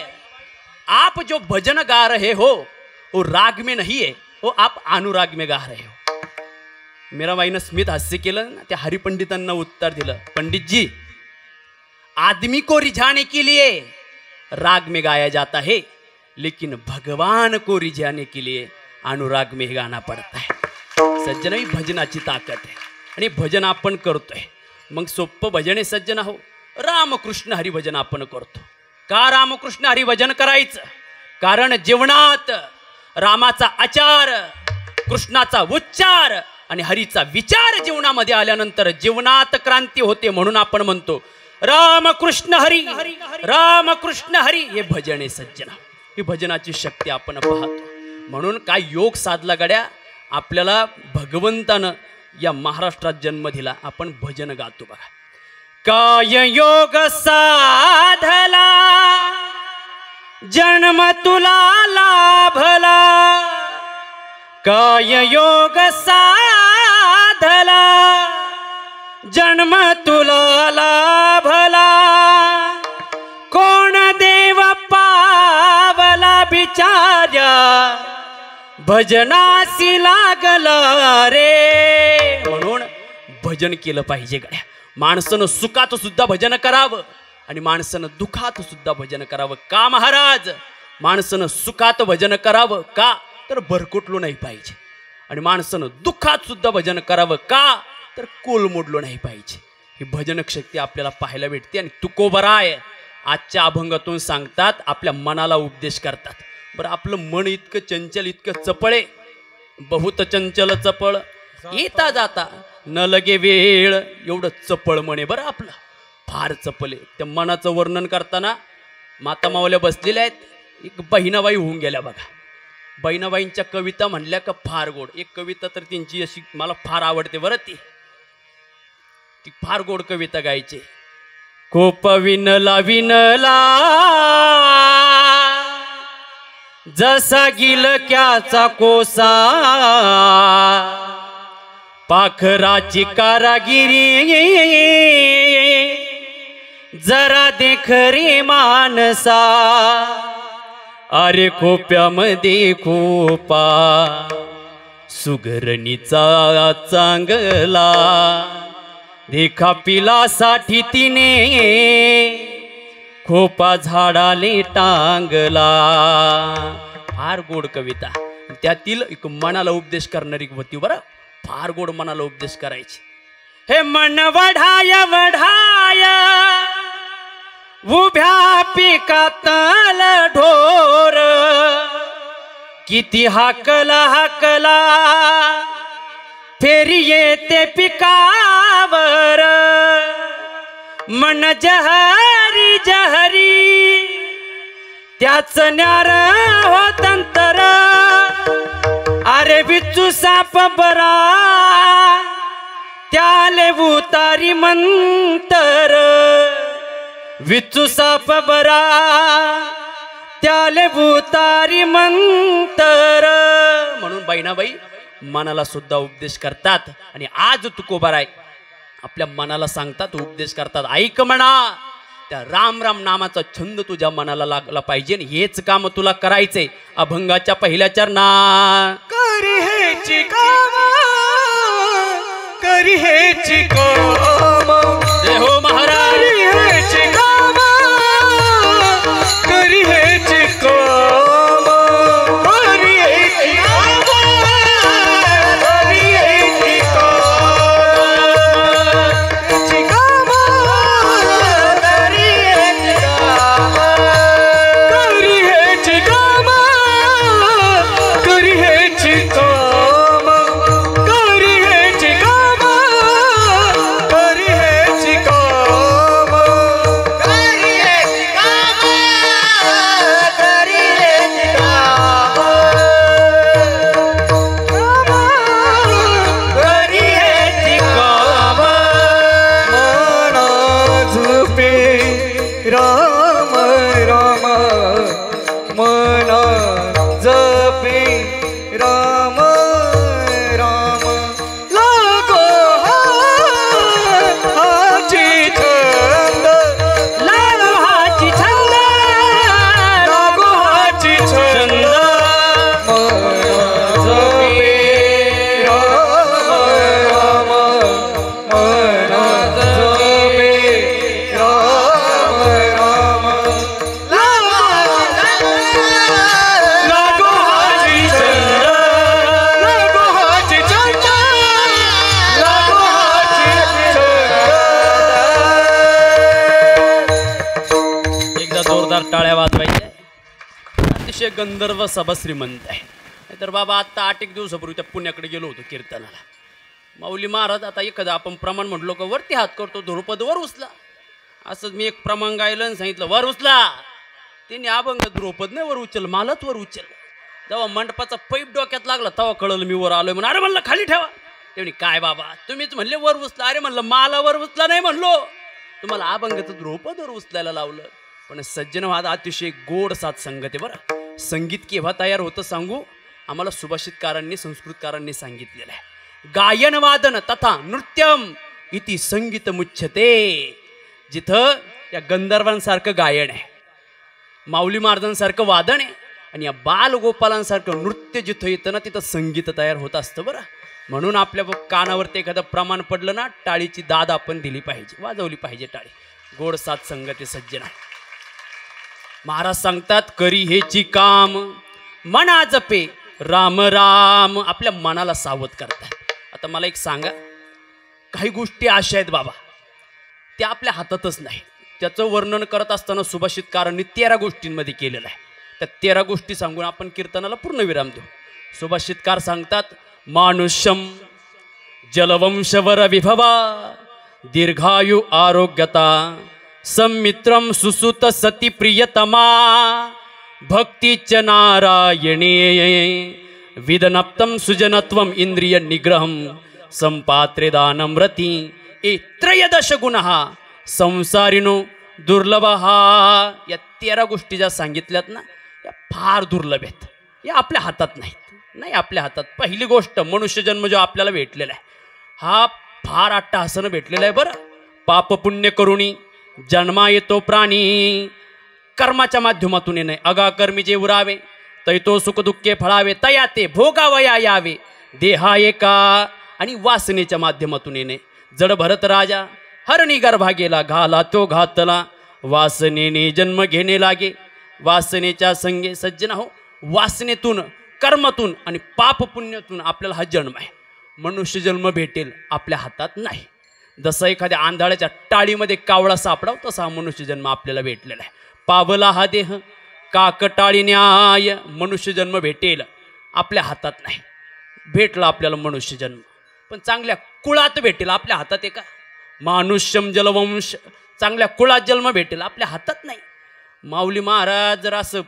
आप जो भजन गा रहे हो वो राग में नहीं है वो आप अनुराग में गा रहे हो मीराबाईनं स्मित हास्य केलं त्या हरिपंडितांना उत्तर दिलं पंडित जी आदमी को रिझाने के लिए राग में गाया जाता है लेकिन भगवान को रिझाने के लिए अनुराग में गाना पड़ता है सज्जन ही भजनाची ताकद आहे आणि भजन आपण करतोय मग सोप्पं भजने सज्जन हो, रामकृष्ण हरिभजन आपण करतो. का रामकृष्ण हरिभजन करायचं? कारण जीवनात रामाचा आचार, कृष्णाचा उच्चार आणि हरीचा विचार जीवनामध्ये आल्यानंतर जीवनात क्रांती होते. म्हणून आपण म्हणतो रामकृष्ण हरी, रामकृष्ण हरी. हे भजने सज्जन, ही भजनाची शक्ती आपण पाहतो. म्हणून काय योग साधला गड्या आपल्याला भगवंतानं या महाराष्ट्रात जन्म दिला. आपण भजन गातो बघा. काय योग साधला जन्म तुला लाभला, काय योग साधला जन्म तुला लाभला, कोण देव पावला बिचार्या भजनासी लागला रे. म्हणून भजन केलं पाहिजे गड्या. माणसानं सुखात सुद्धा भजन करावं आणि माणसानं दुःखात सुद्धा भजन करावं. का महाराज? माणसानं सुखात भजन करावं का तर भरकुटलो नाही पाहिजे, आणि माणसानं दुःखात सुद्धा भजन करावं का तर कोलमोडलो नाही पाहिजे. ही भजन शक्ती आपल्याला पाहायला भेटते. आणि तुकोबराय आजच्या अभंगातून सांगतात, आपल्या मनाला उपदेश करतात. बरं, आपलं मन इतकं चंचल, इतकं चपळे, बहुत चंचल चपळ, येता जाता न लगे वेळ, एवढं चपळ म्हणे. बरं, आपलं फार चपले. त्या मनाचं वर्णन करताना माता मावल्या बसलेल्या आहेत. एक बहिणाबाई होऊन गेल्या बघा. बहिणाबाईंच्या कविता म्हणल्या का फार गोड. एक कविता तर त्यांची अशी मला फार आवडते बरं. ती फार गोड कविता गायचे. कोप विनला विनला जसा गिलक्याचा कोसा, पाखराची कारागिरी जरा देख रे मानसा, अरे खोप्यामध्ये खोपा सुगरणीचा चांगला, देखा पिलासाठी तिने खोपा झाडाले टांगला. फार गोड कविता. त्यातील एक मनाला उपदेश करणारी होती बरं. फार गोड मनाला उपदेश करायची. हे मन वढाय वढाय उभ्या पिकातल ढोर, किती हाकला हाकला फेरी येते पिकावर, मन जहरी जहरी त्याच न्यार होतंतर, अरे बिच्चू साप बरा त्याले उतारी मंतर, विच्चू साप बरा त्याले उतारी मंतर. म्हणून बहिणाबाई मनाला सुद्धा उपदेश करतात. आणि आज तुकोबाराय आपल्या मनाला सांगतात, उपदेश करतात. ऐक म्हणा, त्या राम राम नामाचा छंद तुझ्या मनाला लागला पाहिजे. हेच काम तुला करायचंय. अभंगाच्या पहिल्या चरणा करी हेची काम, करी हेची काम, जय हो महाराज. करी हेची काम, करी हेची काम, करी हेची काम, करी हेची काम, करी हेची काम, करी हेची काम, करी हेची काम, करी हेची काम, करी हेची काम, करी हेची काम, करी हेची काम, करी हेची काम. मना झोपे राम राम, मना जपे राम राम, लागो हाची छंद, लागो हाची छंद, लागो हाची छंद, मना जपे राम राम, मना जपे राम राम. जोरदार टाळ्या वाजवायच्या. अतिशय गंधर्व सभा श्रीमंत आहे. तर बाबा आता 8 दिवसापूर्वी त्या पुण्याकडे गेलो होतो कीर्तनाला. माऊली महाराज आता एखादा आपण प्रमाण म्हटलो का वरती हात करतो, ध्रुपद वर उचला. असंच मी एक प्रमाण गायलं आणि सांगितलं वर उचला. त्यांनी अभंग ध्रुपद नाही वर उचल, मालच वर उचल. जेव्हा मंडपाचा पैप डोक्यात लागला तेव्हा कळलं मी वर आलोय म्हणून. अरे म्हणलं खाली ठेवा. तेवढी काय बाबा तुम्हीच म्हणले वर उचला. अरे म्हणलं माला वर उचला नाही म्हणलो, तुम्हाला अभंगाचं ध्रुपद वर उचलायला लावलं. पण सज्जनवाद अतिशय गोड साथ संगत आहे बरं. संगीत केव्हा तयार होतं सांगू, आम्हाला सुभाषितकारांनी संस्कृतकारांनी सांगितलेलं आहे. गायन वादन तथा नृत्यम इति संगीत मुच्छते. जिथं या गंधर्वांसारखं गायन आहे, माऊली महाराजांसारखं वादन आहे आणि या बालगोपालांसारखं नृत्य जिथं येतं ना तिथं संगीत तयार होत असतं बरं. म्हणून आपल्या कानावरती एखादं प्रमाण पडलं ना टाळीची दाद आपण दिली पाहिजे, वाजवली पाहिजे टाळी. गोड साथ संगती सज्जना. महाराज सांगतात करी हेची काम मना जपे राम राम. आपल्या मनाला सावध करतात. आता मला एक सांगा, काही गोष्टी अशा आहेत बाबा त्या आपल्या हातातच नाही. त्याचं वर्णन करत असताना सुभाषितकारांनी 13 गोष्टींमध्ये केलेलं आहे. त्या 13 गोष्टी सांगून आपण कीर्तनाला पूर्ण विराम देऊ. सुभाषितकार सांगतात मानुष्यम जलवंशवर विभवा दीर्घायु आरोग्यता संमित्रम सुसुत सती प्रियतमा भक्तीच नारायणे विदनप्तम सुजनत्वम इंद्रिय निग्रहम संपात्रे दानम रती ए त्रयोदश गुणः संसारिनो दुर्लभः. या 13 गोष्टी ज्या सांगितल्यात ना या फार दुर्लभ आहेत. या आपल्या हातात नाहीत. नाही आपल्या हातात. पहिली गोष्ट मनुष्यजन्म जो आपल्याला भेटलेला आहे हा फार अट्टहासानं भेटलेला आहे बरं. पाप पुण्य करुणी जन्मा येतो प्राणी कर्माच्या माध्यमातून येणे. अगाकर्मी जे उरावे तैतो सुख दुःखे फळावे तया ते भोगावया यावे देहा एका. आणि वासनेच्या माध्यमातून येणे. जड भरत राजा हरणी गर्भा गेला घाला तो घातला वासनेने जन्म घेणे लागे. वासनेच्या संगे सज्जन हो वासनेतून कर्मातून आणि पाप पुण्यातून आपल्याला हा जन्म आहे. मनुष्य जन्म भेटेल आपल्या हातात नाही. जसं एखाद्या आंधळ्याच्या टाळीमध्ये कावळा सापडाव तसा हा मनुष्य जन्म आपल्याला भेटलेला आहे. पावला हा देह काकटाळी न्याय. मनुष्य जन्म भेटेल आपल्या हातात नाही. भेटला आपल्याला मनुष्य जन्म पण चांगल्या कुळात भेटेल आपल्या हातात आहे का. मानुष्यम जलवंश चांगल्या कुळात जन्म भेटेल आपल्या हातात नाही. माऊली महाराज जर असं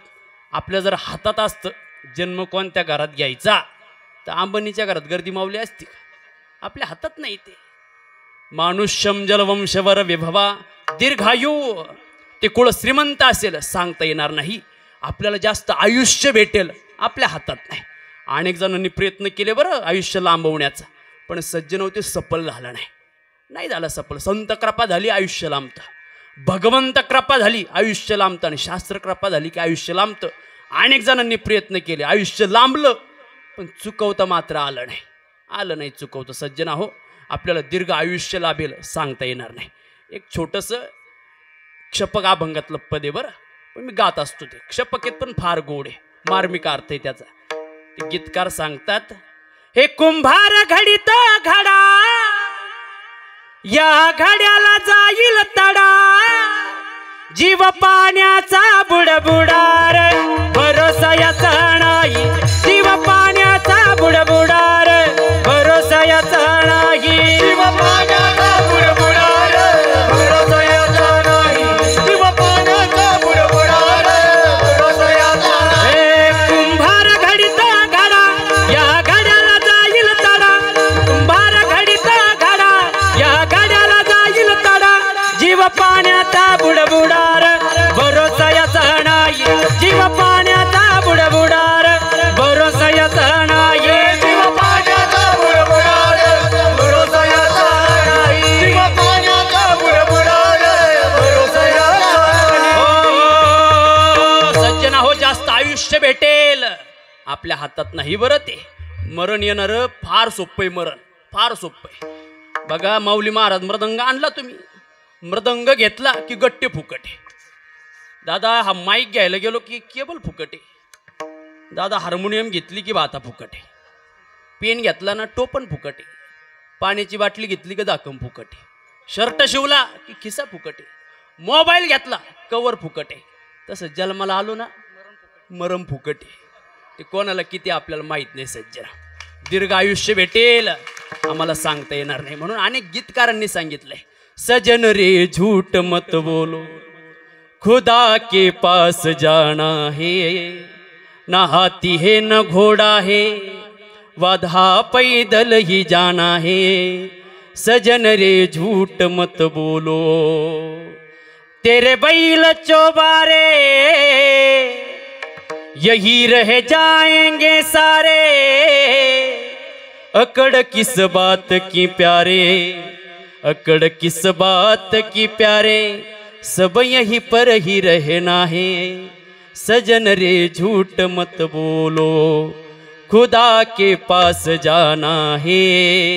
आपल्या जर हातात असतं जन्म कोणत्या घरात घ्यायचा तर अंबानीच्या घरात गर्दी माऊली असती का. आपल्या हातात नाही ते. मानुष्यम जलवंशवर विभवा दीर्घायू. ते कुळ श्रीमंत असेल सांगता येणार नाही. आपल्याला जास्त आयुष्य भेटेल आपल्या हातात नाही. अनेक जणांनी प्रयत्न केले बरं आयुष्य लांबवण्याचा पण सज्जन होते सफल झाला नाही. नाही झालं सफल. संत कृपा झाली आयुष्य लांबतं. भगवंत कृपा झाली आयुष्य लांबतं आणि शास्त्र कृपा झाली की आयुष्य लांबतं. अनेक जणांनी प्रयत्न केले आयुष्य लांबलं पण चुकवतं मात्र आलं नाही. आलं नाही चुकवतं. सज्जना हो आपल्याला दीर्घ आयुष्य लाभेल सांगता येणार नाही. एक छोटंसं क्षपक अभंगातलं पद आहे बरं पण मी गात असतो ते. क्षपकेत पण फार गोड आहे. मार्मिक अर्थ आहे त्याचा. ते गीतकार सांगतात हे कुंभार घडीत घडा या घड्याला जाईल तडा जीव पाण्याचा बुडबुडार भरोसा याचा नाही. जीव पाण्याचा बुडबुडार भरोसा याचा नाही. जीव पाण्याचा बुडबुडार भरोसा याचा नाही. जीव पाण्याचा बुडबुडार भरोसा याचा नाही. हे कुंभार घडीत घडा या घड्याला जाईल तडा. कुंभार घडीत घडा या घड्याला जाईल तडा जीव पाण्याचा बुडबुडार भरोसा याचा नाही. जीव पाण्याचा बुडबुडार भरोसा याचा नाही. जीव पाण्याचा बुडबुडार भरोसा याचा नाही. जीव पाण्याचा बुडबुडार भरोसा याचा नाही. हो सज्जना हो जास्त आयुष्य भेटेल आपल्या हातात नाही बरं. ते मरण येणारं फार सोपं आहे. मरण फार सोपं आहे. बघा माऊली महाराज मृदंग आणला तुम्ही मृदंग घेतला की गट्टे फुकट आहे. दादा हा माईक घ्यायला गेलो की केबल फुकट आहे. दादा हार्मोनियम घेतली की भाता फुकट आहे. पेन घेतला ना टोपण फुकट आहे. पाण्याची बाटली घेतली की दाखम फुकट आहे. शर्ट शिवला की खिसा फुकट आहे. मोबाईल घेतला कवर फुकट आहे. तसं जन्माला आलो ना मरम फुकट आहे. ते कोणाला किती आपल्याला माहित नाही. सज्जन दीर्घ आयुष्य भेटेल आम्हाला सांगता येणार नाही. म्हणून अनेक गीतकारांनी सांगितलंय, सजन रे झूठ मत बोलो खुदा के पास जाना है, ना हाथी है न घोड़ा है वाधा पैदल ही जाना है. सजन रे झूठ मत बोलो तेरे बैल चौबारे यही रह जाएंगे सारे. अकड़ किस बात की प्यारे, अकड़ किस बात की प्यारे, सब यहीं पर ही रहना है. सजन रे झूठ मत बोलो खुदा के पास जाना है.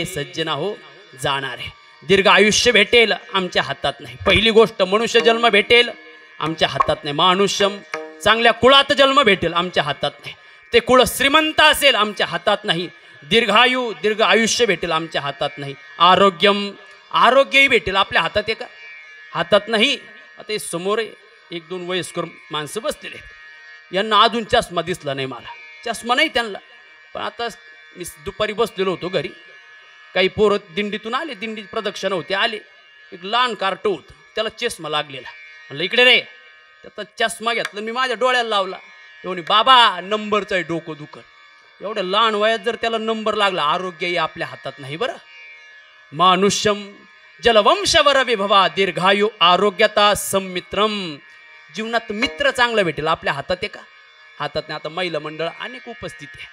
सज्जना हो जाणार आहे. दीर्घ आयुष्य भेटेल आमच्या हातात नाही. पहिली गोष्ट मनुष्य जन्म भेटेल आमच्या हातात नाही. मानुष्यम चांगल्या कुळात जन्म भेटेल आमच्या हातात नाही. ते कुळ श्रीमंत असेल आमच्या हातात नाही. दीर्घायू दीर्घ आयुष्य भेटेल आमच्या हातात नाही. आरोग्यम आरोग्यही भेटेल आपल्या हातात आहे का? हातात नाही. आता हे समोर एक दोन वयस्कर माणसं बसलेले आहेत. यांना अजून चष्मा दिसला नाही. मला चष्मा नाही त्यांना. पण आता मी दुपारी बसलेलो होतो घरी. काही पोरं दिंडीतून आले, दिंडी प्रदक्षिणा होते, आले. एक लहान कार्ट होतं त्याला चष्मा लागलेला. म्हणलं इकडे रे. त्याचा चष्मा घेतला मी माझ्या डोळ्याला लावला. तेव्हा बाबा नंबरचं आहे डोकं दुखत. एवढ्या लहान वयात जर त्याला नंबर लागला. आरोग्यही आपल्या हातात नाही बरं. मानुष्यम जलवंशवर विभवा दीर्घायू आरोग्यता संमित्रम. जीवनात मित्र चांगला भेटेल आपल्या हातात आहे का? हातात नाही. आता महिला मंडळ अनेक उपस्थित आहे.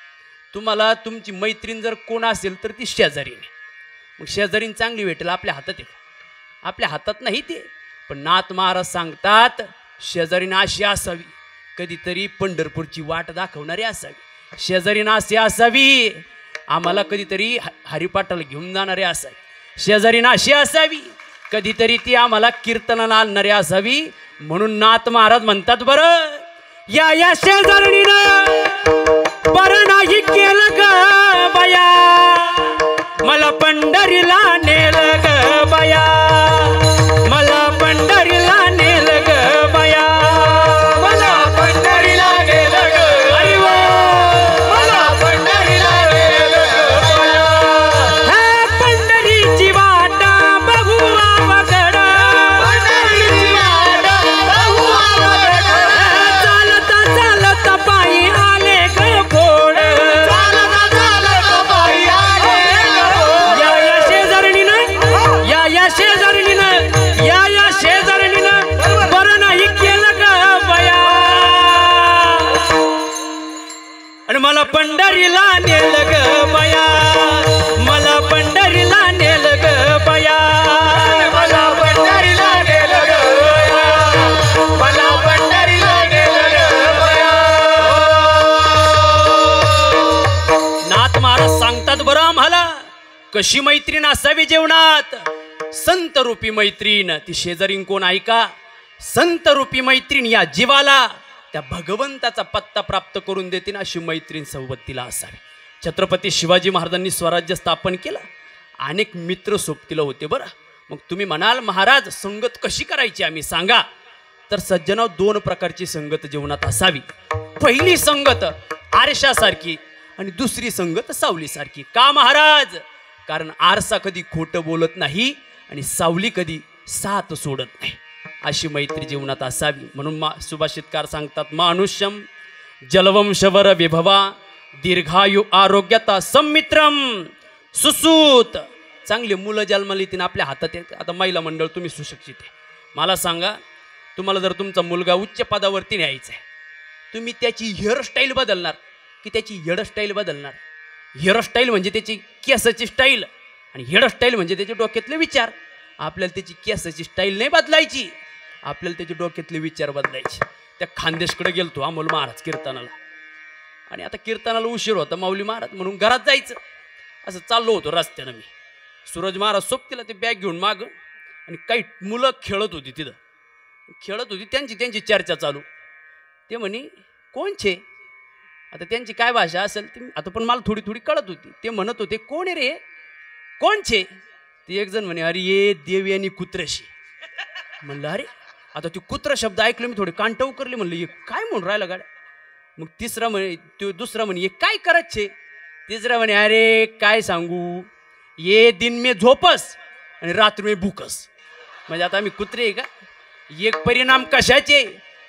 तुम्हाला तुमची मैत्रीण जर कोण असेल तर ती शेजारीने. मग शेजारीन चांगली भेटेल आपल्या हातात आहे का? आपल्या हातात नाही ते. पण नाथ महाराज सांगतात शेजारीनं अशी असावी, कधीतरी पंढरपूरची वाट दाखवणारी असावी. शेजारीनं अशी असावी, आम्हाला कधीतरी हरिपाठाला घेऊन जाणारी असावी. शेजारीनं अशी असावी, कधीतरी ती आम्हाला कीर्तनाला आणणारी असावी. म्हणून नाथ महाराज म्हणतात बरं, या शेजारणीनं बरं नाही केलं ग बया, मला पंढरीला नेल ग बया, मला पंढरीला नेल ग बया, मला पंढरीला नेलं ग. अरे वा. मला पंढरीला नेलं ग बया. हे पंढरीची वाट बघू आवगड, पंढरीची वाट बघू आवगड. चालता चालता पायी आले ग घोड. चालता चालता पायी आले ग घोड. या शेजारणीनं, या शेजारणीनं, या शेजारणीनं बरं नाही केलं ग बया, आणि मला पंढरीला नेल ग बया, मला पंढरीला नेल ग बया. मला पंढरीला नेलं ग बया. मला पंढरीला नेलं ग बया. नाथ महाराज सांगतात बरं आम्हाला कशी मैत्रीण असावी जीवनात. संत रूपी मैत्रीण. ती शेजारीन कोण ऐका? संत रूपी मैत्रीण या जीवाला त्या भगवंताचा पत्ता प्राप्त करून देतील अशी मैत्रीण सोबतीला असावी. छत्रपती शिवाजी महाराजांनी स्वराज्य स्थापन केलं. अनेक मित्र सोबतीला होते बरं. मग तुम्ही म्हणाल महाराज संगत कशी करायची आम्ही सांगा. तर सज्जनाव दोन प्रकारची संगत जीवनात असावी. पहिली संगत आरशासारखी आणि दुसरी संगत सावलीसारखी. का महाराज? कारण आरसा कधी खोटं बोलत नाही आणि सावली कधी साथ सोडत नाही. अशी मैत्री जीवनात असावी. म्हणून सुभाषितकार सांगतात मानुष्यम जलवंशवर विभवा दीर्घायू आरोग्यता संमित्रम. सुसूत चांगले मुलं जन्माला येतील आपल्या हातात आहेत. आता महिला मंडळ तुम्ही सुशिक्षित आहे. मला सांगा तुम्हाला जर तुमचा मुलगा उच्च पदावरती न्यायचा आहे, तुम्ही त्याची हेअरस्टाईल बदलणार की त्याची हेअरस्टाईल बदलणार? हेअरस्टाईल म्हणजे त्याची केसाची स्टाईल आणि हेअरस्टाईल म्हणजे त्याच्या डोक्यातले विचार. आपल्याला त्याची केसाची स्टाईल नाही बदलायची, आपल्याला त्याचे डोक्यातले विचार बदलायचे. त्या खानदेशकडे गेलतो अमोल महाराज कीर्तनाला. आणि आता कीर्तनाला उशीर होता माऊली महाराज म्हणून घरात जायचं. असं चाललो होतो रस्त्यानं मी. सूरज महाराज सोबतीला ते बॅग घेऊन मागं आणि काही मुलं खेळत होती तिथं. खेळत होती त्यांची चर्चा चालू. ते म्हणे कोणचे? आता त्यांची काय भाषा असेल ती आता पण मला थोडी थोडी कळत होती. ते म्हणत होते कोण आहे रे कोणचे? ते एक जण म्हणे अरे ये देवयानी कुत्रशी. म्हणलं अरे आता ते कुत्रा शब्द ऐकले मी थोडे कांटव करले, म्हणलं हे काय म्हणून राहिला गाड्या. मग तिसरा म्हणे, तो दुसरा म्हणे हे काय करायचे. तिसरा म्हणे अरे काय सांगू, ये दिन में झोपस आणि रात्र में भूकस. म्हणजे आता आम्ही कुत्रे आहे का. एक परिणाम कशाचे,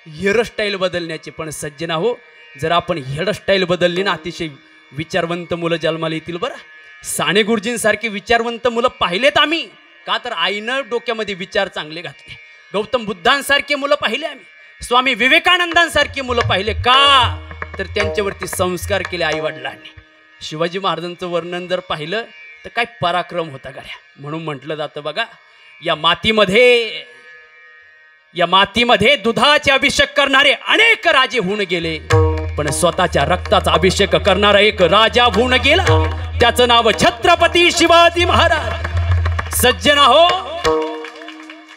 हेअरस्टाईल बदलण्याचे. पण सज्जना हो, जर आपण हेअरस्टाईल बदलली ना, अतिशय विचारवंत मुलं जन्माला येतील बरं. साने गुरुजींसारखे विचारवंत मुलं पाहिलेत आम्ही. का तर आईनं डोक्यामध्ये विचार चांगले घातले. गौतम बुद्धांसारखे मुलं पाहिले आम्ही. स्वामी विवेकानंदांसारखे मुलं पाहिले. का तर त्यांच्यावरती संस्कार केले आई वडिलांनी. शिवाजी महाराजांचं वर्णन जर पाहिलं तर काय पराक्रम होता गाड्या. म्हणून म्हटलं जातं बघा, या मातीमध्ये दुधाचे अभिषेक करणारे अनेक राजे होऊन गेले, पण स्वतःच्या रक्ताचा अभिषेक करणारा एक राजा होऊन गेला, त्याचं नाव छत्रपती शिवाजी महाराज. सज्जना हो,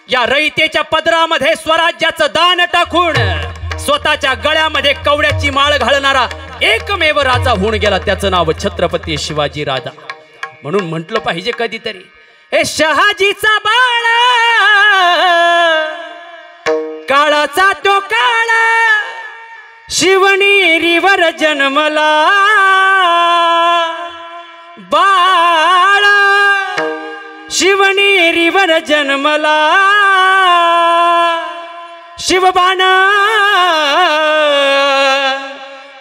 या रयतेच्या पदरामध्ये स्वराज्याचं दान टाकून स्वतःच्या गळ्यामध्ये कवड्याची माळ घालणारा एकमेव राजा होऊन गेला, त्याचं नाव छत्रपती शिवाजी राजा. म्हणून म्हटलं पाहिजे कधीतरी, हे शहाजीचा बाळा, काळाचा तो काळा, शिवनेरीवर जन्मला बाळा, शिवनेरीवर जन्मला, शिवबाण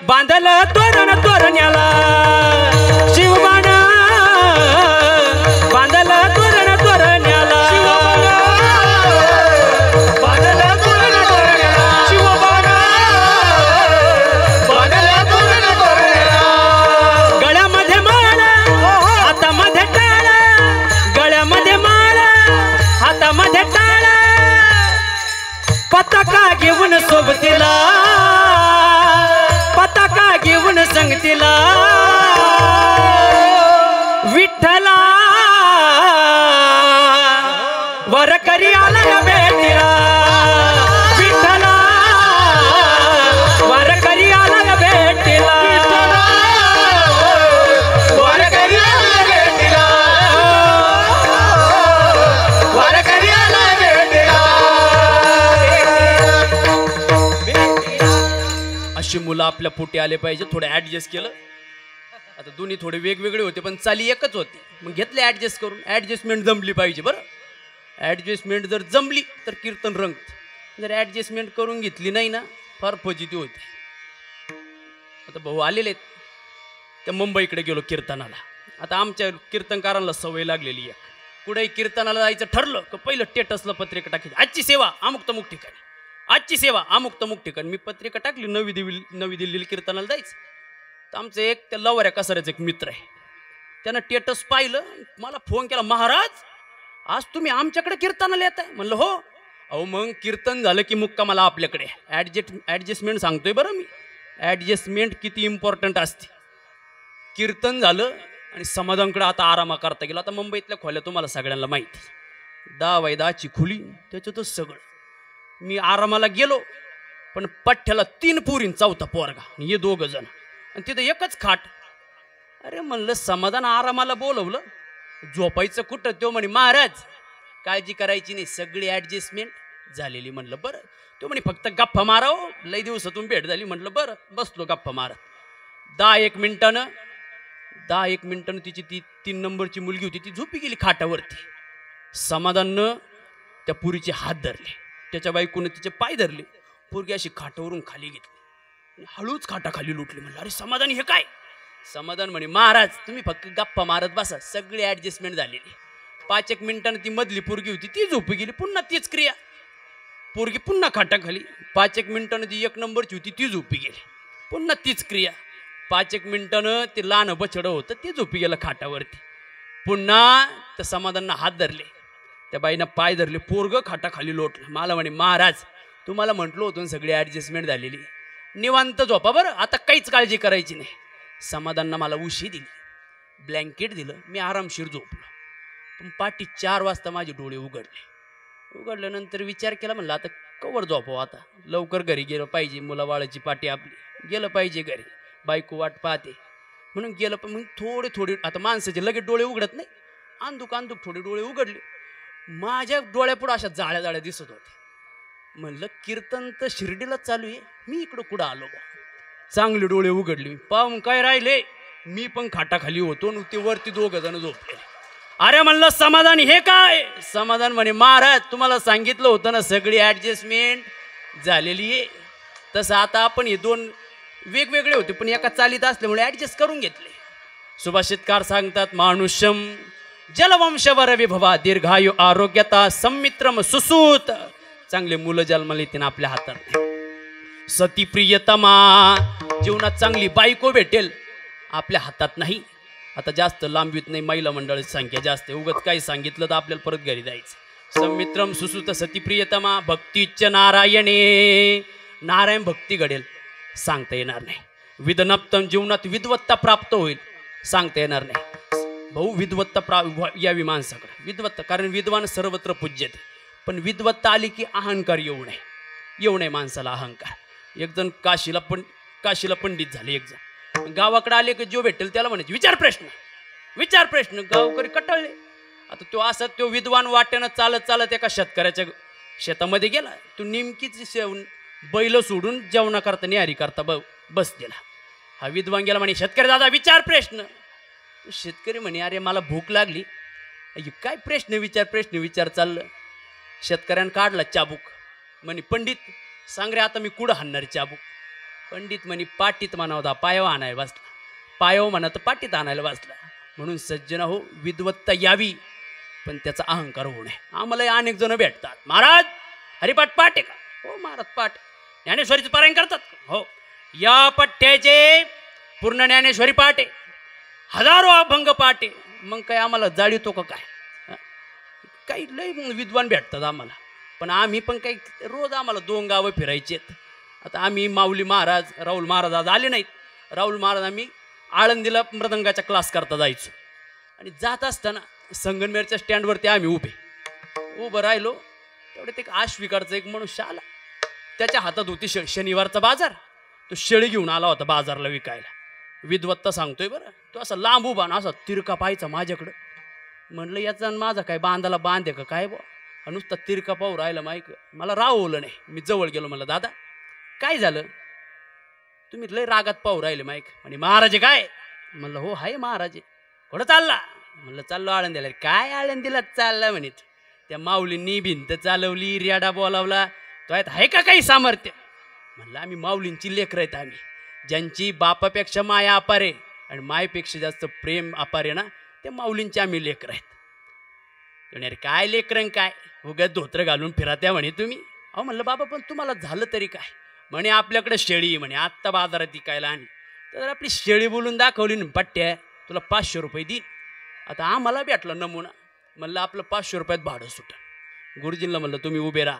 बांधल तोरण तोरण्याला, शिवबाण बांधल तोरण तोरण्याला, बांधल तोरण तोरण्याला, शिवबाण बांधल तोरण तोरण्याला. गळ्यामध्ये माळ, हातामध्ये टाळ, गळ्यामध्ये माळ, हातामध्ये टाळ, पताका घेऊन सोबतीला, पताका घेऊन संगतीला, विठ्ठला वरकरी आला भेटीला, विठ्ठला वरकरी आला भेटीला, वरकरी आला भेटीला, वरकरी आला भेटीला. अशी मुलं आपल्या पोटी आले पाहिजे. थोडं ॲडजस्ट केलं. आता दोन्ही थोडे वेगवेगळे होते पण चाली एकच होती. मग घेतले ॲडजस्ट करून. ॲडजस्टमेंट जमली पाहिजे बरं. ॲडजस्टमेंट जर जमली तर कीर्तन रंगत. जर ॲडजस्टमेंट करून घेतली नाही ना, फार फजिती होते. आता भाऊ आलेले आहेत. त्या मुंबईकडे गेलो कीर्तनाला. आता आमच्या कीर्तनकारांना सवय लागलेली आहे, कुठेही कीर्तनाला जायचं ठरलं का पहिलं स्टेटसला पत्रिका टाकायची, आजची सेवा अमुक तमुक ठिकाणी, आजची सेवा अमुक तमुक ठिकाणी. मी पत्रिका टाकली, नवी दिल्लीला कीर्तनाला जायचं. तर आमचं एक त्या लवऱ्या कसाऱ्याचं एक मित्र आहे, त्यानं स्टेटस पाहिलं, मला फोन केला, महाराज आज तुम्ही आमच्याकडे कीर्तनाला येत आहे. म्हणलं हो. अहो मग कीर्तन झालं की मुक्कामाला आपल्याकडे ॲडजस्टमेंट सांगतोय बरं मी. ॲडजस्टमेंट किती इम्पॉर्टंट असते. कीर्तन झालं आणि समाधानकडे आता आरामा करता गेलो. आता मुंबईतल्या खोल्या तुम्हाला सगळ्यांना माहिती, 10 बाय 10ची खुली, त्याच्यातच सगळं. मी आरामाला गेलो, पण पठ्ठ्याला 3 पोरीन, 4था पोरगा, हे 2 जण, आणि तिथं एकच खाट. अरे म्हणलं समाधान आरामाला बोलवलं, झोपायचं कुठं. तो म्हणे महाराज काळजी करायची नाही, सगळी ॲडजस्टमेंट झालेली. म्हणलं बरं. तो म्हणे फक्त गप्पा माराव, लई दिवसातून भेट झाली. म्हटलं बरं. बसलो गप्पा मारत. 10-1 मिनिटानं तिची ती 3 नंबरची मुलगी होती, ती झोपी गेली खाटावरती. समाधाननं त्या पुरीचे हात धरले, त्याच्या बायकोनं तिचे पाय धरले. पोरगी अशी खाटावरून खाली घेतली, हळूच खाटाखाली लुटली. म्हणलं अरे समाधान हे काय. समाधान म्हणे महाराज तुम्ही फक्त गप्पा मारत बसा, सगळी ॲडजस्टमेंट झालेली. 5-1 मिनिटानं ती मधली पोरगी होती ती झोपी गेली. पुन्हा तीच क्रिया, पोरगी पुन्हा खाटाखाली. 5-1 मिनिटानं ती 1 नंबरची होती ती झोपी गेली. पुन्हा तीच क्रिया. 5-1 मिनिटानं ते लहान बछडं होतं ते झोपी गेलं खाटावरती. पुन्हा त्या समाधाननं हात धरले, त्या बाईनं पाय धरले, पोरगं खाटाखाली लोटलं. मला म्हणे महाराज तुम्हाला म्हटलं होतं सगळी ॲडजस्टमेंट झालेली, निवांत झोपा बरं, आता काहीच काळजी करायची नाही. समाधाननं मला उशी दिली, ब्लँकेट दिलं, मी आरामशीर झोपलो. पण पाठी 4 वाजता माझे डोळे उघडल्यानंतर विचार केला, म्हणलं आता कवर झोपावं, आता लवकर घरी गेलं पाहिजे, मुलाबाळाची पाठी आपली, गेलं पाहिजे घरी, बायको वाट पाहते. म्हणून गेलं. पण मग थोडे आता माणसाचे लगेच डोळे उघडत नाही, अंधुक थोडे डोळे उघडले. माझ्या डोळ्यापुढं अशा जाळ्या दिसत होत्या. म्हणलं कीर्तन तर शिर्डीला चालू आहे, मी इकडं कुठं आलो बा. चांगले डोळे उघडले, पाहून काय राहिले, मी पण खाटाखाली होतो आणि ते वरती दोघं जण झोपले. अरे म्हणलं समाधान हे काय? समाधान म्हणे महाराज तुम्हाला सांगितलं होतं ना सगळी ॲडजस्टमेंट झालेली आहे. तसं आता आपण हे दोन वेगवेगळे होते पण एका चालीत असल्यामुळे ॲडजस्ट करून घेतले. सुभाषितकार सांगतात मानुष्यम जलवंशवर विभवा दीर्घायु आरोग्यता संमित्रम सुसूत. चांगले मुलं जन्माला येतील आपल्या हातात. सती प्रियतमा जीवनात चांगली बायको भेटेल आपल्या हातात नाही. आता जास्त लांबीत नाही, महिला मंडळाची संख्या जास्त आहे, उगत काही सांगितलं तर आपल्याला परत घरी जायचं. संमित्रम सुसूत सती प्रियतमा भक्तीच नारायणे. नारायण भक्ती घडेल सांगता येणार नाही. विदनप्तम जीवनात विद्वत्ता प्राप्त होईल सांगता येणार नाही. भाऊ विद्वत्ता यावी माणसाकडे. विद्वत्ता कारण विद्वान सर्वत्र पूज्यते, पण विद्वत्ता आली की अहंकार येऊ नये माणसाला अहंकार. एक जण काशीला पंडित झाले. एक जण गावाकडे आले की जो भेटेल त्याला म्हणायचे विचार प्रश्न. गावकरी कटाळले. आता तो असा तो विद्वान वाट्यानं चालत एका शेतकऱ्याच्या शेतामध्ये गेला. तो नेमकीच बैल सोडून जेवणा करता न्यारी करता बसलेला. हा विद्वान गेला म्हणे शेतकरी दादा विचार प्रश्न. शेतकरी म्हणे अरे मला भूक लागली. काय प्रश्न विचार चाललं. शेतकऱ्यानं काढला चाबूक. म्हणे पंडित सांग रे आता मी कुठं हाणणार चाबूक. पंडित म्हणे पाटीत म्हणा होता पायव आणायला बसला. पायव म्हणत पाटीत आणायला बसला. म्हणून सज्जना हो विद्वत्ता यावी पण त्याचा अहंकार होऊ नये. आम्हाला अनेक जण भेटतात महाराज हरिपाठ पाठ आहे का? हो महाराज पाठ. ज्ञानेश्वरीचं पारायण करतात हो. या पठ्याचे पूर्ण ज्ञानेश्वरी पाठ आहे, हजारो अभंग पाठ आहे. मग काय आम्हाला जाळीतो का काय? काही लय विद्वान भेटतात आम्हाला, पण आम्ही पण काही रोज आम्हाला 2 गावं फिरायची आहेत. आता आम्ही माऊली महाराज राहुल महाराज आज आले नाहीत. राहुल महाराज आम्ही आळंदीला मृदंगाचा क्लास करता जायचो आणि जात असताना संगमनेरच्या स्टँडवरती आम्ही उभं राहिलो. तेवढ्यात एक आश्विकारचा एक मनुष्य आला. त्याच्या हातात होती शनिवारचा बाजार. तो शेळी घेऊन आला होता बाजारला विकायला. विद्वत्ता सांगतोय बरं. तो असा लांब उभा ना असा तिरका पाहायचा माझ्याकडं. म्हणलं याचा माझा काय बांधाला बांध आहे का काय बा. नुसता तिरका पाहू राहिला माईक. मला रावलं नाही. मी जवळ गेलो. म्हणलं दादा काय झालं, तुम्ही लय रागात पाहू राहिले माईक. म्हणे महाराज काय? म्हणलं हो हाय महाराज. कुठं चालला? म्हणलं चाललो आळंदीला. काय आळंदीला चालला म्हणे. त्या माऊलींनी भिंत चालवली, रेडा बोलावला, तो आहे का काही सामर्थ्य? म्हणलं आम्ही माऊलींची लेकरं आहेत. आम्ही ज्यांची बापापेक्षा माया अपारे आणि मायेपेक्षा जास्त प्रेम अपारे ना ते माऊलींचे आम्ही लेकरं आहेत. अरे काय लेकरं काय उगाच धोत्र घालून फिरत्या म्हणे तुम्ही. अहो म्हणलं बाबा पण तुम्हाला झालं तरी काय? म्हणे आपल्याकडे शेळी म्हणे आत्ता बाजारात विकायला आणली. तर आपली शेळी बोलून दाखवली ना पट्ट्या तुला 500 रुपये देईन. आता आम्हाला भेटला नमुना. म्हणलं आपलं 500 रुपयात भाडं सुटं. गुरुजींना म्हणलं तुम्ही उभे राहा.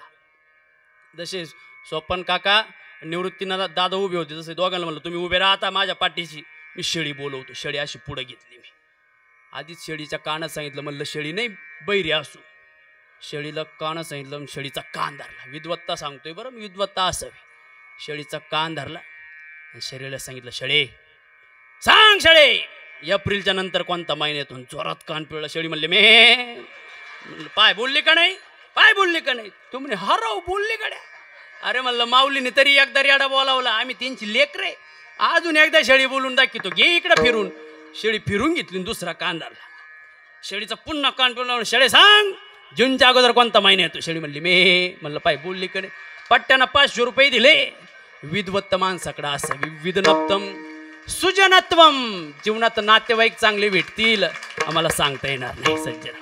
जसे सोपन काका निवृत्तीनं दादा उभे होते तसे दोघांना म्हणलं तुम्ही उभे राहा आता माझ्या पाठीशी. मी शेळी बोलवतो. शेळी अशी पुढं घेतली. मी आधीच शेळीच्या कानात सांगितलं. म्हणलं शेळी नाही बैरी असू. शेळीला कानात सांगितलं. शेळीचा कान धरला. विद्वत्ता सांगतोय बरं विद्वत्ता असावी. शेळीचा कान धरला आणि शेळीला सांगितलं शेळे सांग शेळे एप्रिलच्या नंतर कोणता महिन्यातून जोरात कान पिळला. शेळी म्हणले मे. पाय बोलली का नाही? तू म्हणे हराव बोलली गड्या. अरे म्हणलं माऊलीने तरी एकदा रेडा बोलावला. आम्ही त्यांची लेकरे अजून एकदा शेळी बोलून दाखवतो. घे इकडे फिरून. शेळी फिरून घेतली. दुसरा कान धरला. शेळीचा पुन्हा कान पिळला. शेळे सांग जूनच्या अगोदर कोणता महिना येतो? शेळी म्हणली मे. म्हणलं पाय बोलली का नाही? पट्ट्यानं 500 रुपये दिले. विद्वत्त माणसाकडे असावी. विदनप्तम सुजनत्वम जीवनात नातेवाईक चांगले भेटतील आम्हाला सांगता येणार नाही सज्जन.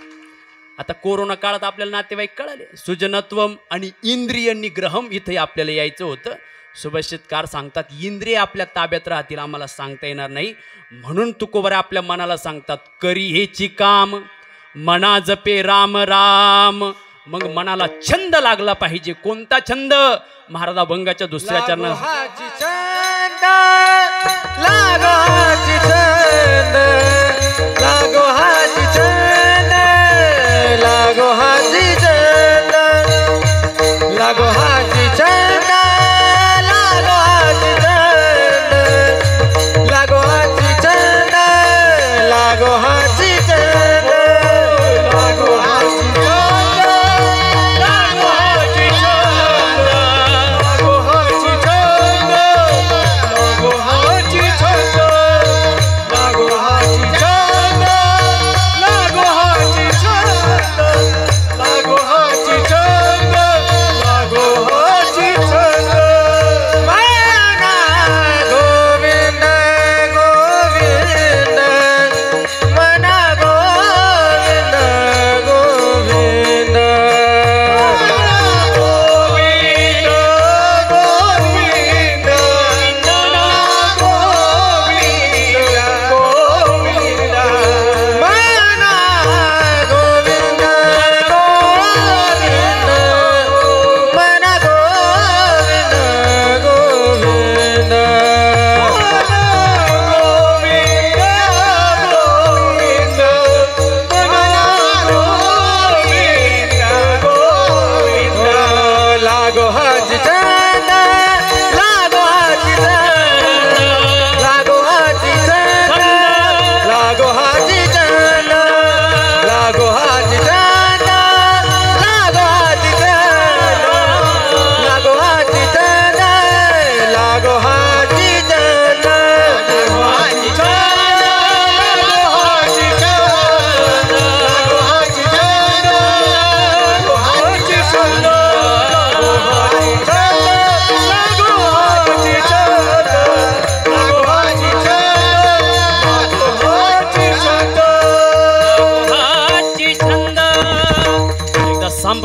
आता कोरोना काळात आपल्याला नातेवाईक कळाले. सुजनत्वम आणि इंद्रिय निग्रहम इथे आपल्याला यायचं होतं. सुभाषितकार सांगतात इंद्रिय आपल्या ताब्यात राहतील आम्हाला सांगता येणार नाही. म्हणून तुकोबर आपल्या मनाला सांगतात करी हेची काम मना जपे राम राम. मग मनाला छंद लागला पाहिजे. कोणता छंद? महाराज अभंगाच्या दुसऱ्या चरणात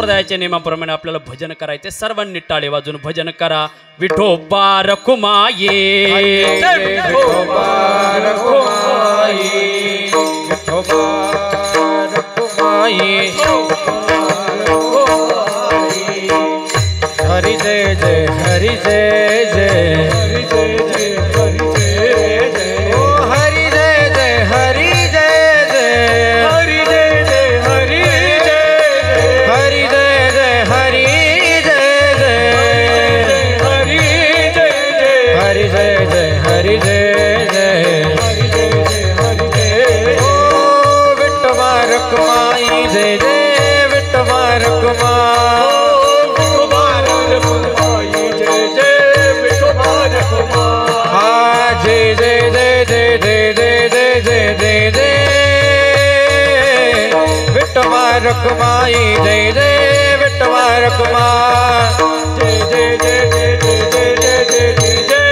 संप्रदायाच्या नियमाप्रमाणे आपल्याला भजन करायचे. सर्वांनी टाळे वाजून भजन करा. विठोबा रखुमाई विठोबा रखुमाई विठोबा रखुमाई हरि जय जय हरि जय जय हरि जय जय हरि जय जय ओ हरि जय जय हरि जय जय हरि जय जय हरि जय हरि जय जय हरि जय जय हरि जय जय हरि जय जय हरि जय जय हरि जय जय हरि जय ओ विठोबा रखुमाई जय जय विठोबा रखुमाई जय जय जय जय जय जय जय जय जय जय विठोबा रखुमाई जय जय विठोबा रखुमाई जय जय जय जय जय जय जय जय जय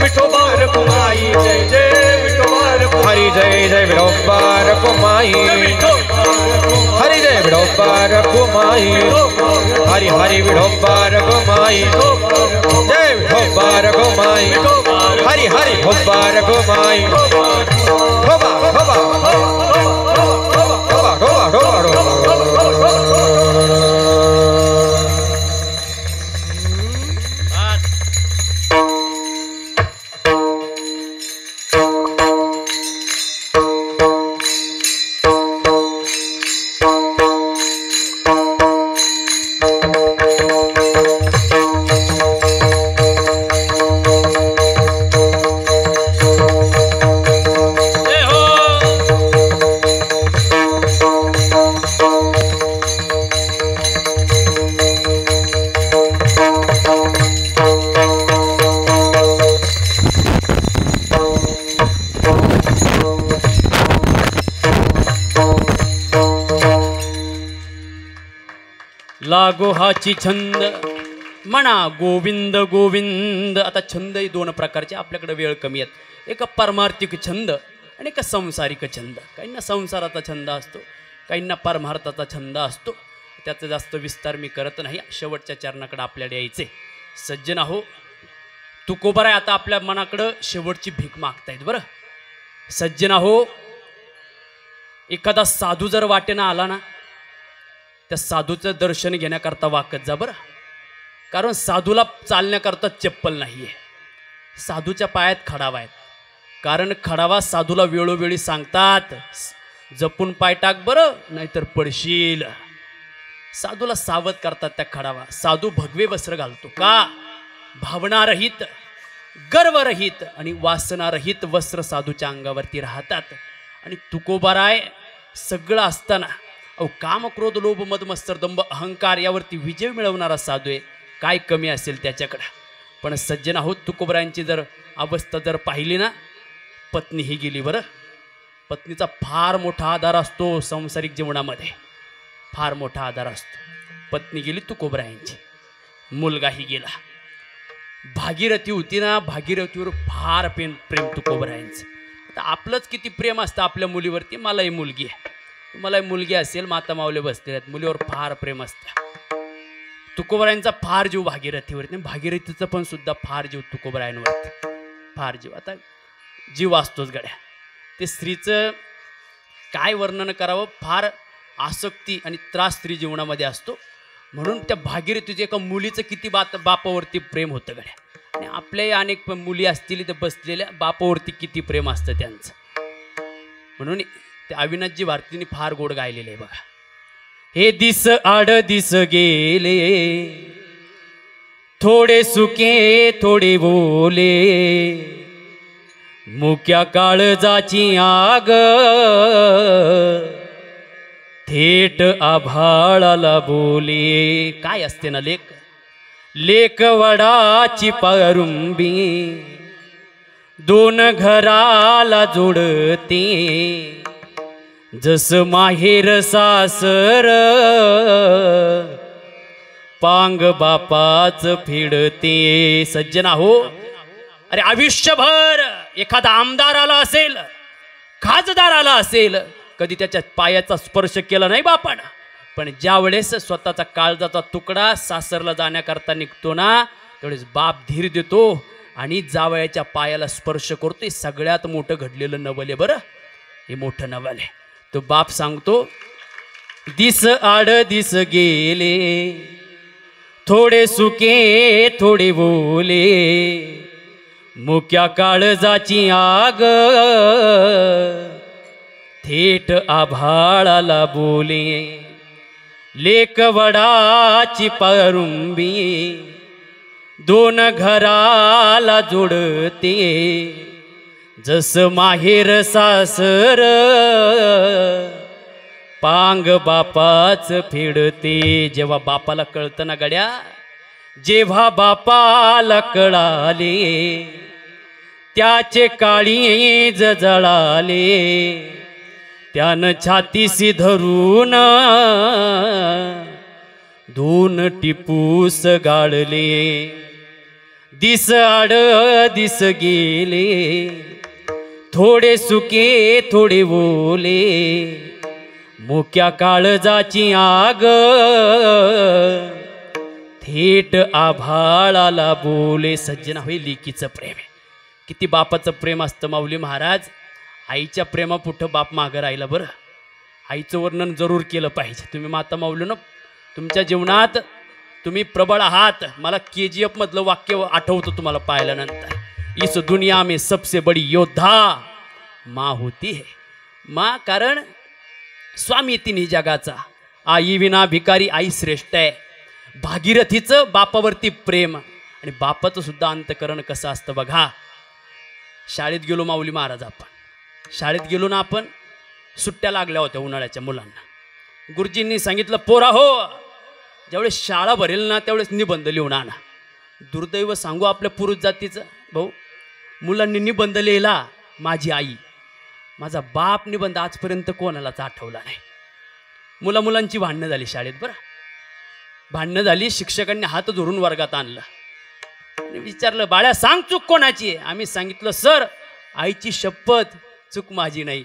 विठोबा रखुमाई जय जय विठोबा हरि जय जय विठोबा रखुमाई हरि जय विठोबा रखुमाई हरि हरि विठोबा रखुमाई जय विठोबा रखुमाई हरि हरि विठोबा रखुमाई धोबा धोबा धोबा धोबा धोबा लागो हाची छंद म्हणा गोविंद गोविंद. आता छंदही दोन प्रकारचे आपल्याकडे वेळ कमी आहेत. एक पारमार्थिक छंद आणि एक सांसारिक छंद. काहींना संसाराचा छंद असतो, काहींना परमार्थाचा छंद असतो. त्याचा जास्त विस्तार मी करत नाही. शेवटच्या चरणाकडे आपल्याला यायचे. सज्जन हो, तुकोबा आहे आता आपल्या मनाकडं शेवटची भीक मागतायत. बरं सज्जन हो, एखादा साधू जर वाटेनं आला ना, त्या साधूचं दर्शन घेण्याकरता वाकत जा. बरं कारण साधूला चालण्याकरता चप्पल नाही आहे, साधूच्या पायात खडावा आहेत. कारण खडावा साधूला वेळोवेळी सांगतात, जपून पाय टाक बरं नाहीतर पडशील. साधूला सावध करतात त्या खडावा. साधू भगवे वस्त्र घालतो का? भावनारहित, गर्वरहित आणि वासनारहित वस्त्र साधूच्या अंगावरती राहतात. आणि तुकोबाराय सगळं असताना अहो काम क्रोध लोभ मद मत्सर दंभ अहंकार यावरती विजय मिळवणारा साधू आहे. काय कमी असेल त्याच्याकडं. पण सज्जन आहोत, तुकोबरायांची जर अवस्था जर पाहिली ना, पत्नी ही गेली. बरं पत्नीचा फार मोठा आधार असतो सांसारिक जीवनामध्ये, फार मोठा आधार असतो. पत्नी गेली तुकोबरायांची, मुलगाही गेला. भागीरथी होती ना, भागीरथीवर फार प्रेम तुकोबरायांचं. आता आपलंच किती प्रेम असतं आपल्या मुलीवरती. मलाही मुलगी आहे, तुम्हालाही मुलगी असेल, माता मावले बसलेले आहेत, मुलीवर फार प्रेम असतं. तुकोबरायांचा फार जीव भागीरथीवरती, भागीरथीचं पण सुद्धा फार जीव तुकोबरायांवरती, फार जीव. आता जीव असतोच गड्या. ते स्त्रीचं काय वर्णन करावं, फार आसक्ती आणि त्रास स्त्री जीवनामध्ये असतो. म्हणून त्या भागीरथीच्या एका मुलीचं किती बापावरती प्रेम होतं गड्या. आणि आपल्याही अनेक मुली असतील तर बसलेल्या, बापावरती किती प्रेम असतं त्यांचं. म्हणून ते अविनाशजी भारतीने फार गोड गायलेले आहे बघा. हे दिस आड दिस गेले, थोडे सुके थोडे बोले, मुक्या काळजाची आग थेट आभाळाला बोले. काय असते ना लेक, लेक वडाची पारुंबी दोन घराला जोडते, जस माहेर सासर पांग बापाच फिडते. सज्जना हो, अरे आयुष्यभर एखादा आमदार आला असेल, खासदार आला असेल, कधी त्याच्या पायाचा स्पर्श केला नाही बापानं, पण ज्या वेळेस स्वतःचा काळजाचा तुकडा सासरला जाण्याकरता निघतो ना, त्यावेळेस बाप धीर देतो आणि जावयाच्या पायाला स्पर्श करतो. हे सगळ्यात मोठं घडलेलं नवल आहे बरं, हे मोठं नवल आहे. तो बाप सांगतो, दिस आड दिस गेले, थोडे सुके थोडे बोले, मुक्या काळजाची आग थेट आभाळाला बोले, लेक वडाची पारुंबी दोन घराला जोडते, जस माहेर सासर पांग बापाच फेडते. जेव्हा बापाला कळतं ना गड्या, जेव्हा बापाला कळाले, त्याचे काळीज जळाले, त्यानं छातीसी धरून दोन टिपूस गाळले. दिस आड दिस गेले, थोडे सुके थोडे बोले, मुक्या काळजाची आग थेट आभाळाला बोले. सज्जना होई, लेकीचं प्रेम आहे. किती बापाचं प्रेम असतं माऊली महाराज. आईच्या प्रेमापुठं बाप मागं राहिला बरं. आईचं वर्णन जरूर केलं पाहिजे. तुम्ही माता माऊलीनं तुमच्या जीवनात तुम्ही प्रबळ आहात. मला KGF मधलं वाक्य आठवतं तुम्हाला पाहिल्यानंतर, इस दुनिया में सबसे बड़ी योद्धा माँ होती है. माँ कारण स्वामी तिन्ही जगाचा, आई विना भिकारी आई श्रेष्ठ आहे. भागीरथीचं बापावरती प्रेम आणि बापाचं सुद्धा अंतकरण कसं असतं बघा. शाळेत गेलो माऊली महाराज, आपण शाळेत गेलो ना, आपण सुट्ट्या लागल्या होत्या उन्हाळ्याच्या मुलांना. गुरुजींनी सांगितलं, पोरा हो, ज्यावेळेस शाळा भरेल ना त्यावेळेस निबंध लिहून आणा. दुर्दैव सांगू आपल्या पुरुष जातीचं भाऊ, मुलांनी निबंध लिहिला, माझी आई, माझा बाप निबंध आजपर्यंत कोणालाच आठवला नाही. मुलांची भांडणं झाली शाळेत बरं. भांडणं झाली, शिक्षकांनी हात धरून वर्गात आणलं आणि विचारलं, बाळ्या सांग चूक कोणाची आहे. आम्ही सांगितलं, सर आईची शपथ, चूक माझी नाही.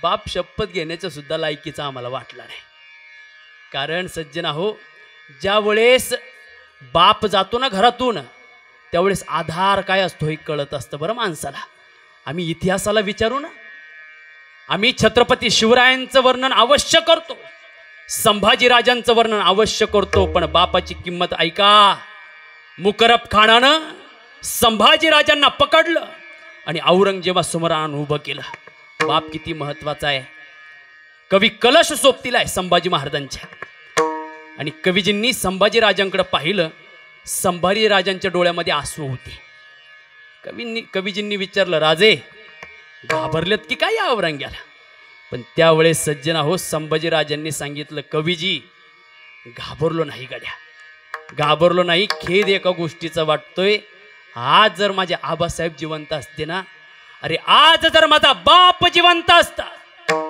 बाप शपथ घेण्याचं सुद्धा लायकीचा आम्हाला वाटला नाही. कारण सज्जना हो, ज्या वेळेस बाप जातो ना घरातून, त्यावेळेस आधार काय असतो हे कळत असतं बरं माणसाला. आम्ही इतिहासाला विचारू ना, आम्ही छत्रपती शिवरायांचं वर्णन अवश्य करतो, संभाजीराजांचं वर्णन अवश्य करतो, पण बापाची किंमत ऐका. मुकरब खानानं संभाजीराजांना पकडलं आणि औरंगजेबासमोर आणून उभं केलं. बाप किती महत्वाचा आहे. कवी कलश सोबतीला आहे संभाजी महाराजांच्या, आणि कवीजींनी संभाजीराजांकडे पाहिलं. संभाजीराजांच्या डोळ्यामध्ये आसू होते. कवीजींनी विचारलं, राजे घाबरलेत की काय या औरंग्याला? पण त्यावेळेस सज्जना हो, संभाजीराजांनी सांगितलं, कवीजी घाबरलो नाही गड्या, घाबरलो नाही. खेद एका गोष्टीचा वाटतोय, आज जर माझे आबासाहेब जिवंत असते ना, अरे आज जर माझा बाप जिवंत असता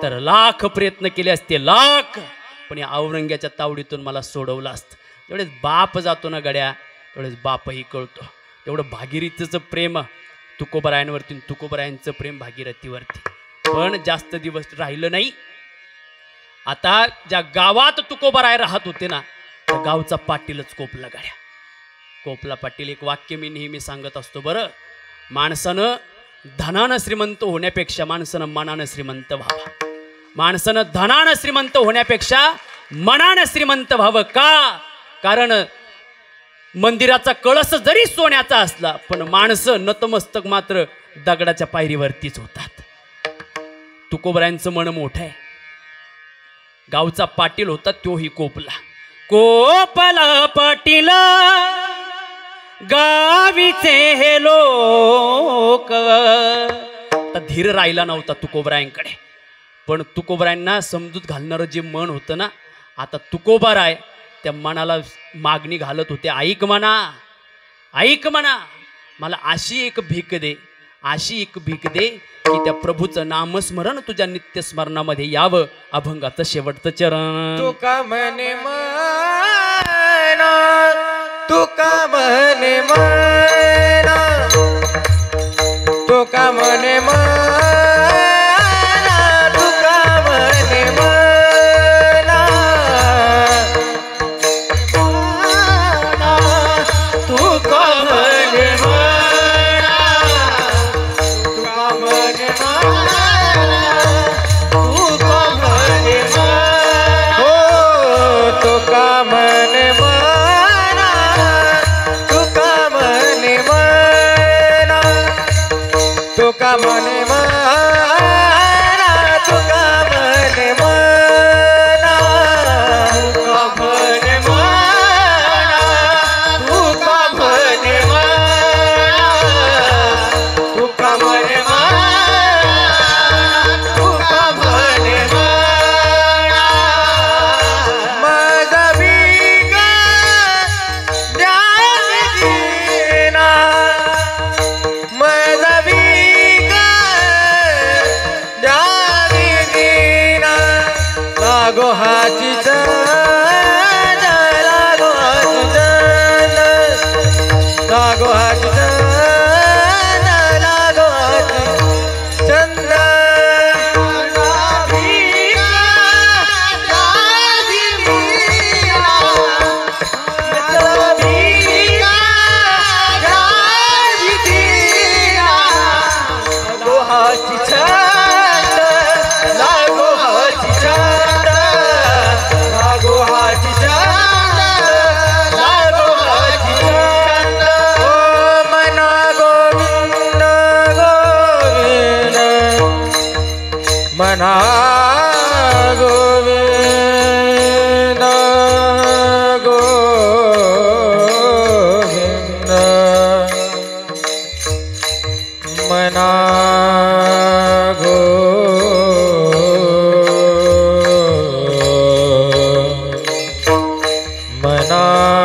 तर लाख प्रयत्न केले असते, लाख, पण या औरंग्याच्या तावडीतून मला सोडवलं असतं. तेवढेच बाप जातो ना गड्या, तेवढेच बापही कळतो. तेवढं भागीरथीचं प्रेम तुकोबरायांवरती, तुकोबरायांचं प्रेम भागीरथीवरती. पण जास्त दिवस राहिलं नाही. आता ज्या गावात तुकोबराय राहत होते ना, त्या गावचा पाटीलच कोपला गड्या. कोपला पाटील. एक वाक्य मी नेहमी सांगत असतो बरं, माणसानं धनानं श्रीमंत होण्यापेक्षा माणसानं मनानं श्रीमंत व्हावं. माणसानं धनानं श्रीमंत होण्यापेक्षा मनानं श्रीमंत व्हावं. का? कारण मंदिराचा कळस जरी सोन्याचा असला, पण माणसं नतमस्तक मात्र दगडाच्या पायरीवरतीच होतात. तुकोबरायांचं मन मोठं आहे. गावचा पाटील होता तोही कोपला. कोपला पाटील गावीचे हे लोक. आता धीर राहिला नव्हता तुकोबरायांकडे, पण तुकोबरायांना समजूत घालणारं जे मन होतं ना, आता तुकोबराय त्या मनाला मागणी घालत होते, ऐक म्हणा, ऐक म्हणा, मला अशी एक भीक दे, अशी एक भीक दे की त्या प्रभूचं नामस्मरण तुझ्या नित्यस्मरणामध्ये यावं. अभंगाचं शेवटचं चरण. तुका म्हणे मना, तुका म्हणे मना, तुका म्हणे मना, तुका म्हणे मना, तुका म्हणे म्हणा तुका म्हणे म्हणा तुका म्हणे म्हणा तुका म्हणे म्हणा तुका म्हणे म्हणा तुका म्हणे म्हणा माझा बिग द्यावीना माझा बिग द्यावीना लागो हाची चंद लागो हाची चंद लागो हाची चंद लागो हाची चंद मना गोविंद गोविंद मना मना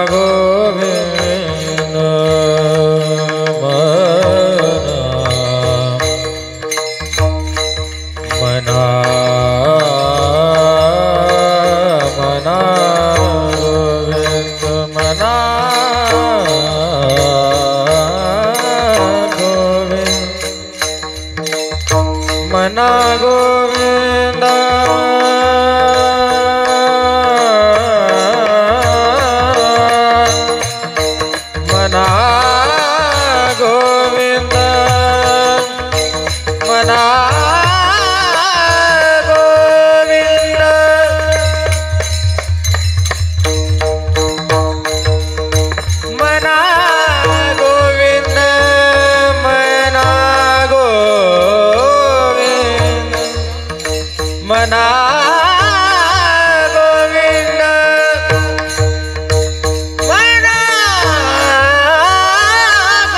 गोविंद मना मना गोविंद मना गोविंद मना गोविंद मना गोविंद मना मना गोविंद मना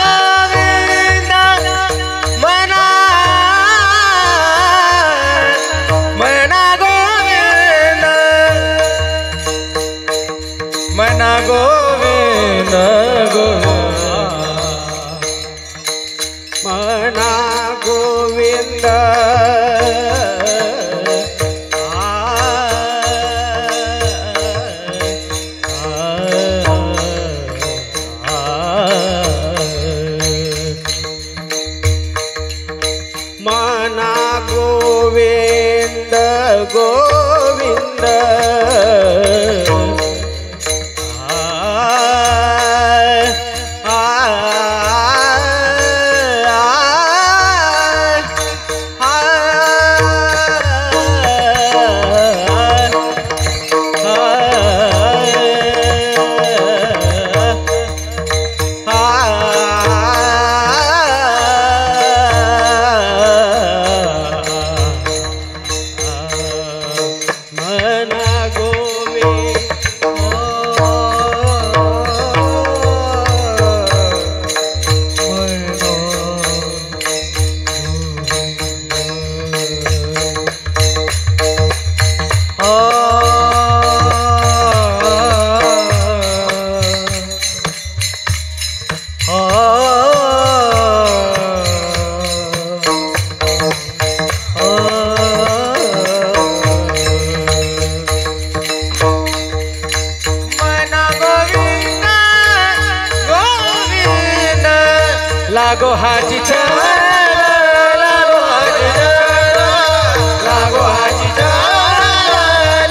गोविंद मना मना गोविंद मना गोविंद मना गोविंद मना गोविंद गोविंद लागो हाची चंद लागो हाची चंद लागो हाची चंद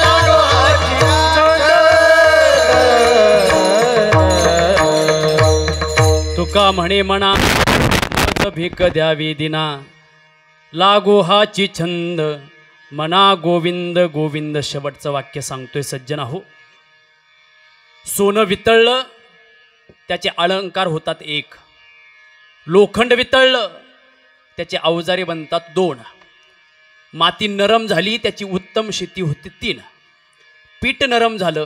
लागो हाची चंद तुका म्हणे म्हणा मज भीक द्यावी दिना लागो हाची छंद मना गोविंद गोविंद. शेवटचं वाक्य सांगतोय सज्जन हो. सोनं वितळलं त्याचे अलंकार होतात एक, लोखंड वितळलं त्याचे अवजारे बनतात 2. माती नरम झाली त्याची उत्तम शेती होते 3. पीठ नरम झालं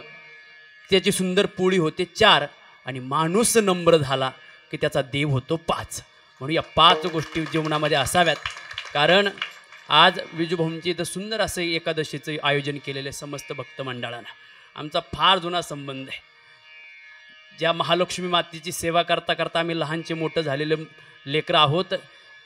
त्याची सुंदर पोळी होते 4. आणि माणूस नम्र झाला की त्याचा देव होतो 5. म्हणून या 5 गोष्टी जीवनामध्ये असाव्यात. कारण आज विजूभाऊंची इथं सुंदर असं एकादशीचं आयोजन केलेलं आहे समस्त भक्त मंडळानं. आमचा फार जुना संबंध आहे. ज्या महालक्ष्मी मातेची सेवा करता करता आम्ही लहानचे मोठं झालेले लेकरं आहोत,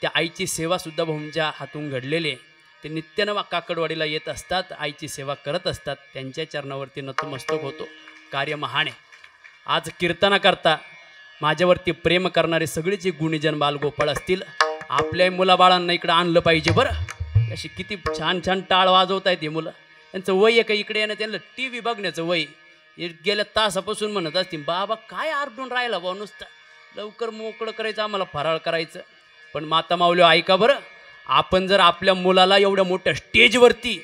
त्या आईची सेवासुद्धा भाऊंच्या हातून घडलेली आहे. ते नित्यानं काकडवाडीला येत असतात, आईची सेवा करत असतात. त्यांच्या चरणावरती नतमस्तक होतो. कार्य महान आहे. आज कीर्तनाकरता माझ्यावरती प्रेम करणारे सगळे जे गुणीजन बालगोपाळ असतील, आपल्या मुलाबाळांना इकडं आणलं पाहिजे. बरं अशी किती छान छान टाळ वाजवत आहेत हे मुलं. त्यांचं वय आहे का इकडे येणं, त्यांना टी व्ही बघण्याचं वय. गेल्या तासापासून म्हणत असतील बाबा काय आरडून राहिला बा, नुसतं लवकर मोकळं करायचं, आम्हाला फराळ करायचं. पण माता माऊली ऐका बरं, आपण जर आपल्या मुलाला एवढ्या मोठ्या स्टेजवरती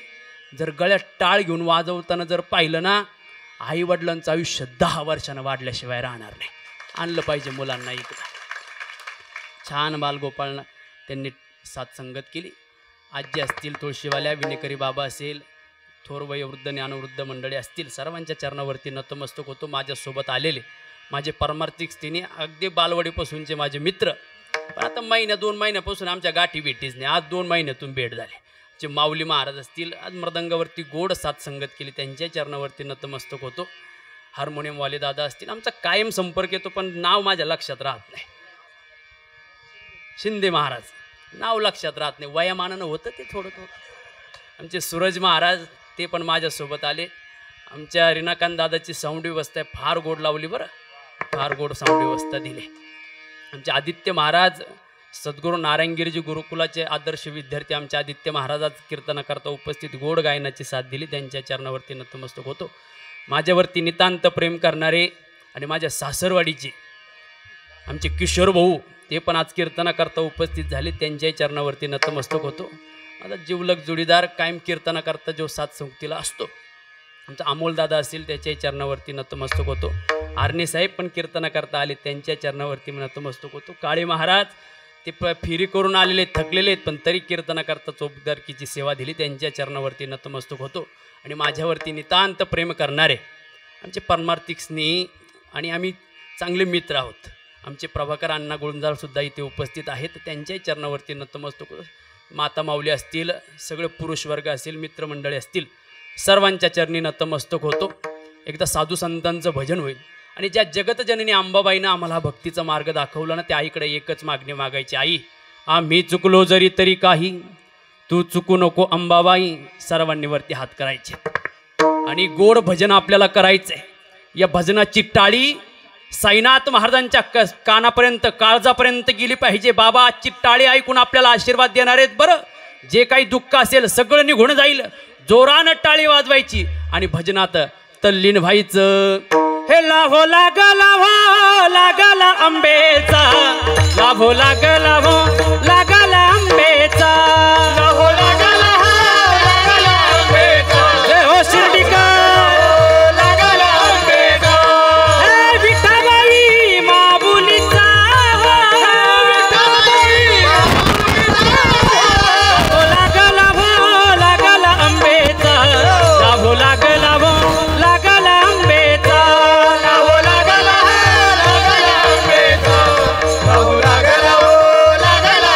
जर गळ्यात टाळ घेऊन वाजवताना जर पाहिलं ना, आईवडिलांचं आयुष्य 10 वर्षानं वाढल्याशिवाय राहणार नाही. आणलं पाहिजे मुलांना इकडं. छान बालगोपाळनं त्यांनी साथसंगत केली. आजी असतील, तुळशीवाल्या, विनेकरी बाबा असेल, थोर वयोवृद्ध ज्ञानवृद्ध मंडळी असतील, सर्वांच्या चरणावरती नतमस्तक होतो. माझ्यासोबत आलेले माझे परमार्थिक स्थिती अगदी बालवाडीपासूनचे माझे मित्र, पण आता 1-2 महिन्यापासून आमच्या गाठी भेटीच नाही. आज 2 महिन्यातून भेट झाली. जे माऊली महाराज असतील, आज मृदंगावरती गोड साथसंगत केली, त्यांच्या चरणावरती नतमस्तक होतो. हार्मोनियमवाले दादा असतील, आमचा कायम संपर्क येतो, पण नाव माझ्या लक्षात राहत नाही. शिंदे महाराज नाव लक्षात राहत नाही, वयामानानं होतं ते थोडं थोडं. आमचे सूरज महाराज ते पण माझ्यासोबत आले. आमच्या रिनाकांत दादाची साऊंड व्यवस्था आहे, फार गोड लावली बरं, फार गोड साऊंड व्यवस्था दिली. आमचे आदित्य महाराज सद्गुरू नारायणगिरीजी गुरुकुलाचे आदर्श विद्यार्थी आमचे आदित्य महाराज आज कीर्तनाकरता उपस्थित गोड गायनाची साथ दिली. त्यांच्या चरणावरती नतमस्तक होतो. माझ्यावरती नितांत प्रेम करणारे आणि माझ्या सासरवाडीचे आमचे किशोर भाऊ ते पण आज कीर्तनाकरता उपस्थित झाले. त्यांच्याही चरणावरती नतमस्तक होतो. आता जिवलग जोडीदार कायम कीर्तनाकरता जो साथ संगतीला असतो, आमचा अमोलदादा असतील, त्याच्याही चरणावरती नतमस्तक होतो. आर्ने साहेब पण कीर्तनाकरता आले, त्यांच्या चरणावरती नतमस्तक होतो. काळे महाराज ते फेरी करून आलेले, थकलेले आहेत, पण तरी कीर्तनाकरता चोपदारकीची सेवा दिली, त्यांच्या चरणावरती नतमस्तक होतो. आणि माझ्यावरती नितांत प्रेम करणारे आमचे परमार्थिक स्नेही आणि आम्ही चांगले मित्र आहोत. आमचे प्रभाकर अण्णा गुळंजाळसुद्धा इथे उपस्थित आहेत, त्यांच्याही चरणावरती नतमस्तक होतो. माता माऊली असतील, सगळे पुरुष वर्ग असतील, मित्रमंडळी असतील, सर्वांच्या चरणी नतमस्तक होतो. एकदा साधू संतांचं भजन होईल. आणि ज्या जगतजननी अंबाबाईनं आम्हाला भक्तीचा मार्ग दाखवला ना, त्या आईकडे एकच मागणी मागायची, आई आम्ही चुकलो जरी तरी काही, तू चुकू नको अंबाबाई. सर्वांनी वरती हात करायचे आणि गोड भजन आपल्याला करायचंय. या भजनाची टाळी साईनाथ महाराजांच्या कानापर्यंत, काळजापर्यंत गेली पाहिजे. बाबा आजची टाळी ऐकून आपल्याला आशीर्वाद देणार आहेत. बरं जे काही दुःख असेल सगळं निघून जाईल. जोरानं टाळी वाजवायची आणि भजनात तल्लीन व्हायचं. हे लाभो लागला हो लागला आंबेचा, लाभो लागला हो लागला आंबेचा, लाभो लागला हो लागला आंबेचा, जय हो शिर्डीकर, लागला आंबेचा, हे विठाबाई माऊलीचा, विठाबाई माऊलीचा, लाभो लागला हो लागला आंबेचा, लाभो लागला हो लागला आंबेचा, लाभो लागला हो लागला आंबेचा, लाभो लागला हो लागला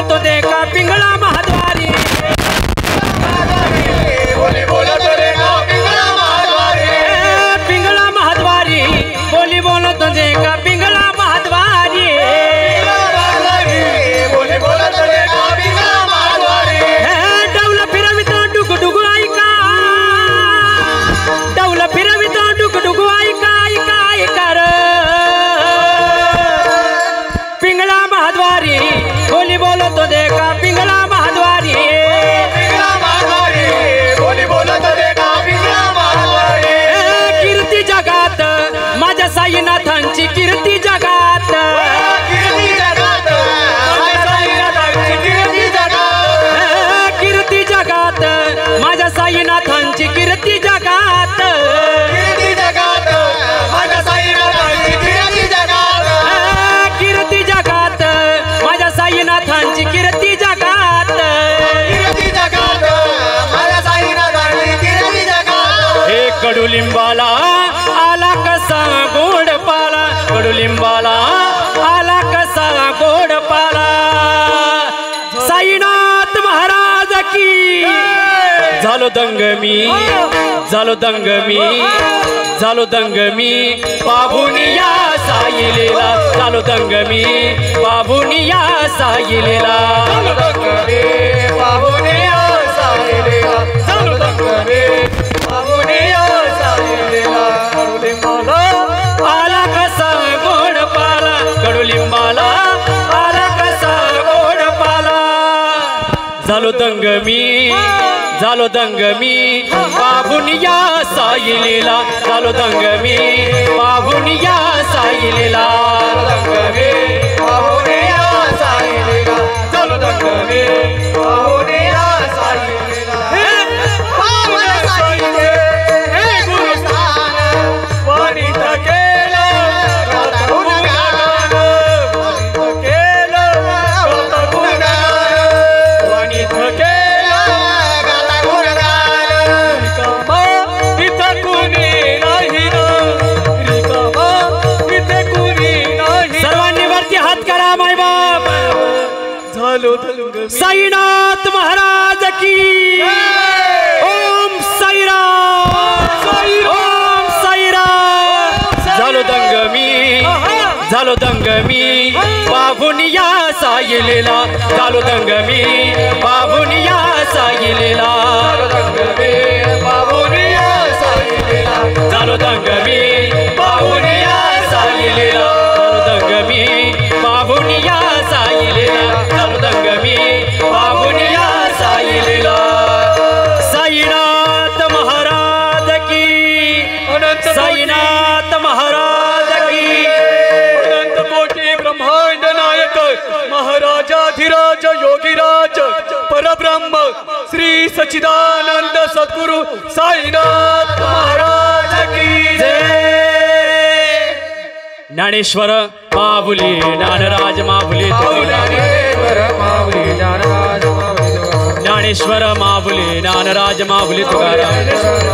बोलतो देखा पिंगळा महाद्वारी बोली बोलत देखा पिंगळा महाद्वारी पिंगळा महाद्वारी बोली बोलतो देखा पिंगळा महाद्वारी बोली बोलत देखा पिंगळा महाद्वारी डौल फिरवितो डुगु डुगु ऐका डौल फिरवितो डुगु डुगु ऐका ऐका ऐका र पिंगळा महाद्वारी बोली बोलतो देखा पिंगळा महाद्वारी बोली बोलत देखा पिंगळा महाद्वारी कीर्ती जगात माझ्या साईनाथांची कीर्ती जगात कीर्ती जगात माझ्या साईनाथांची कीर्ती जगात कीर्ती जगात माझ्या साईनाथांची कीर्ती जगात कीर्ती जगात माझ्या साईनाथांची कीर्ती जगात कीर्ती जगात माझ्या साईनाथांची कीर्ती जगात कीर्ती जगात माझ्या साईनाथांची कीर्ती जगात हे कडुलिंबाला आला कसा गोड पाला कडुलिंबाला आला कसा गोड पाला साईनाथ महाराज की झालो दंग मी झालो दंग मी झालो दंग मी बाबुनिया साईलेला झालो दंग मी बाबुनिया साईलेला बाबुनिया साईलेला चालू दंगरे बाबुनिया साईलेला कडुलिंबाला आला कसा गोड पाला कडुलिंबाला आला कसा गोड पाला झालो दंग मी झालो दंग मी बाबुनिया साईलेला झालो दंग मी बाबुनिया साईलेला दंगरे बाबुनिया साईलेला चालू दंगरे बाबुनिया साईलेला बाबुनिया साईले हे गुरुस्थान वनित केलं गाता गुणगान वनित केलं गाता गुणगान वनित केलं गाता गुणगान रिकामा इथं कुणी नाही ना रिकामा इथे कुणी नाही सर्वांनी वरती हात करा माय बाप झालो दंग साईनाथ महाराज की ओम साईराम ओम साईराम झालो दंग मी झालो दंग मी बाबुनिया साईलेला झालो दंग मी बाबुनिया साईलेला बाबुनिया साईलेला झालो दंग मी बाबुनिया साईलेला झालो दंग मी बाबुनिया साईलेला झालो दंग मी बाबुनिया साईलेला साईनाथ महाराज की अनंत साईनाथ महाराज की अनंत कोटी ब्रह्मांड नायक महाराजाधिराज योगीराज परब्रह्म श्री सच्चिदानंद सद्गुरु साईनाथ महाराज की जय ज्ञानेश्वर माऊली ज्ञानराज माऊली ज्ञानेश्वर माऊली ज्ञानराज माऊली तुकाराम